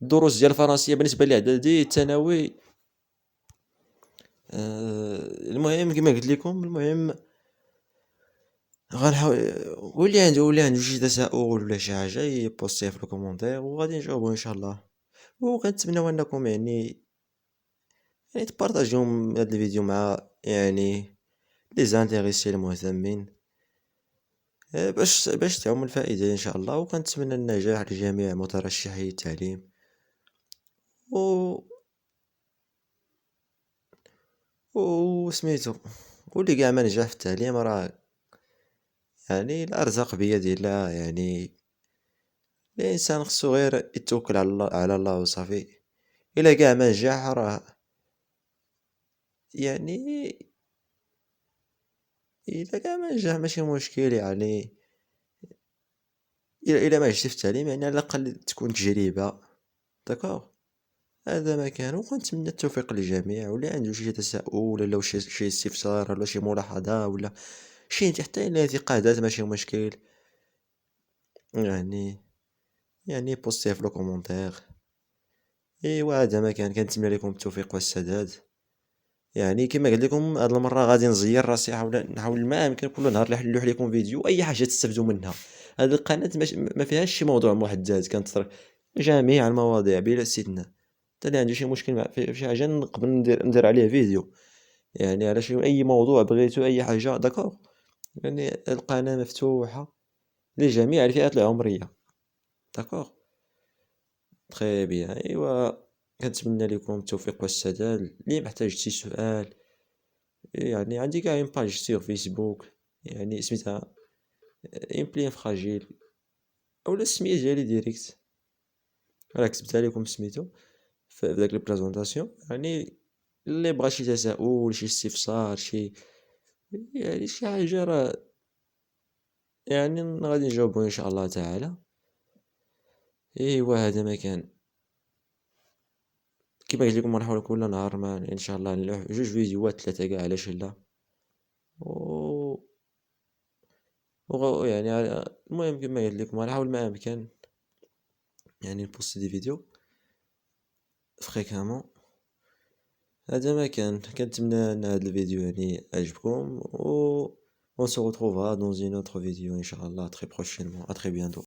Speaker 1: الدروس ديال الفرنسيه بالنسبه للاعدادي الثانوي. المهم كما قلت لكم، المهم غنحاول واللي عنده شي تساؤل ولا شي حاجه يبوستيه في الكومونتير وغادي نجاوبو ان شاء الله. وكنتمناو انكم يعني تبارطاجيو هاد الفيديو مع يعني لي زانتيريسي المهتمين، باش تعم الفائده ان شاء الله. وكنتمنى النجاح لجميع مترشحي التعليم. و وسميتو واللي كاع ما نجح في التعليم راه يعني الارزاق بيد الله. يعني الانسان خصو غير يتوكل على الله وصافي. الا كاع ما نجح راه يعني الا كاع ما نجح ماشي مشكل. يعني الا ما نجحتي في التعليم يعني على الاقل تكون تجربه. داكوغ، هذا ما كان. وكنتمنى التوفيق للجميع، واللي عنده شي تساؤل ولا شي استفسار ولا شي ملاحظه ولا شي حتى انتقادات ماشي مشكل. يعني بوستيه في لو كومونتير. ايوا هذا ما كان. كنتمنى لكم التوفيق والسداد. يعني كما قلت لكم هاد المره غادي نزير راسي، نحاول ما يمكن كل نهار نلوح لكم فيديو اي حاجه تستافدوا منها. هاد القناه ما فيهاش شي موضوع محدد، كنطرح جميع المواضيع بلا استثناء. حتى اللي عنده شي مشكل في شي حاجه نقدر ندير عليه فيديو، يعني على شي اي موضوع بغيتو اي حاجه. داكوغ، يعني القناه مفتوحه لجميع الفئات العمريه. داكوغ، تري بيان. ايوا كنتمنى لكم التوفيق والسداد. اللي محتاج شي سؤال، يعني عندي كاع اون باج سيغ فيسبوك يعني سميتها امبلين فراجيل، اولا السمية ديالي ديريكت راه كتبتها لكم سميتو في داك البريزونطاسيون. يعني اللي بغى شي تساؤل شي استفسار يعني شي حاجه راه يعني غادي نجاوبو ان شاء الله تعالى. ايوا هذا ما كان. كيما قلت لكم غنحاول كل نهار ما ان شاء الله نلوح جوج فيديوهات ثلاثه كاع علاش لا. و يعني المهم كما قلت لكم غنحاول ما امكن يعني نبوستي دي فيديو فريكامون. هذا ما كان. كنتمنى ان هذا الفيديو يعني عجبكم. و on se retrouvera dans une autre vidéo Inch'Allah très prochainement. À très bientôt.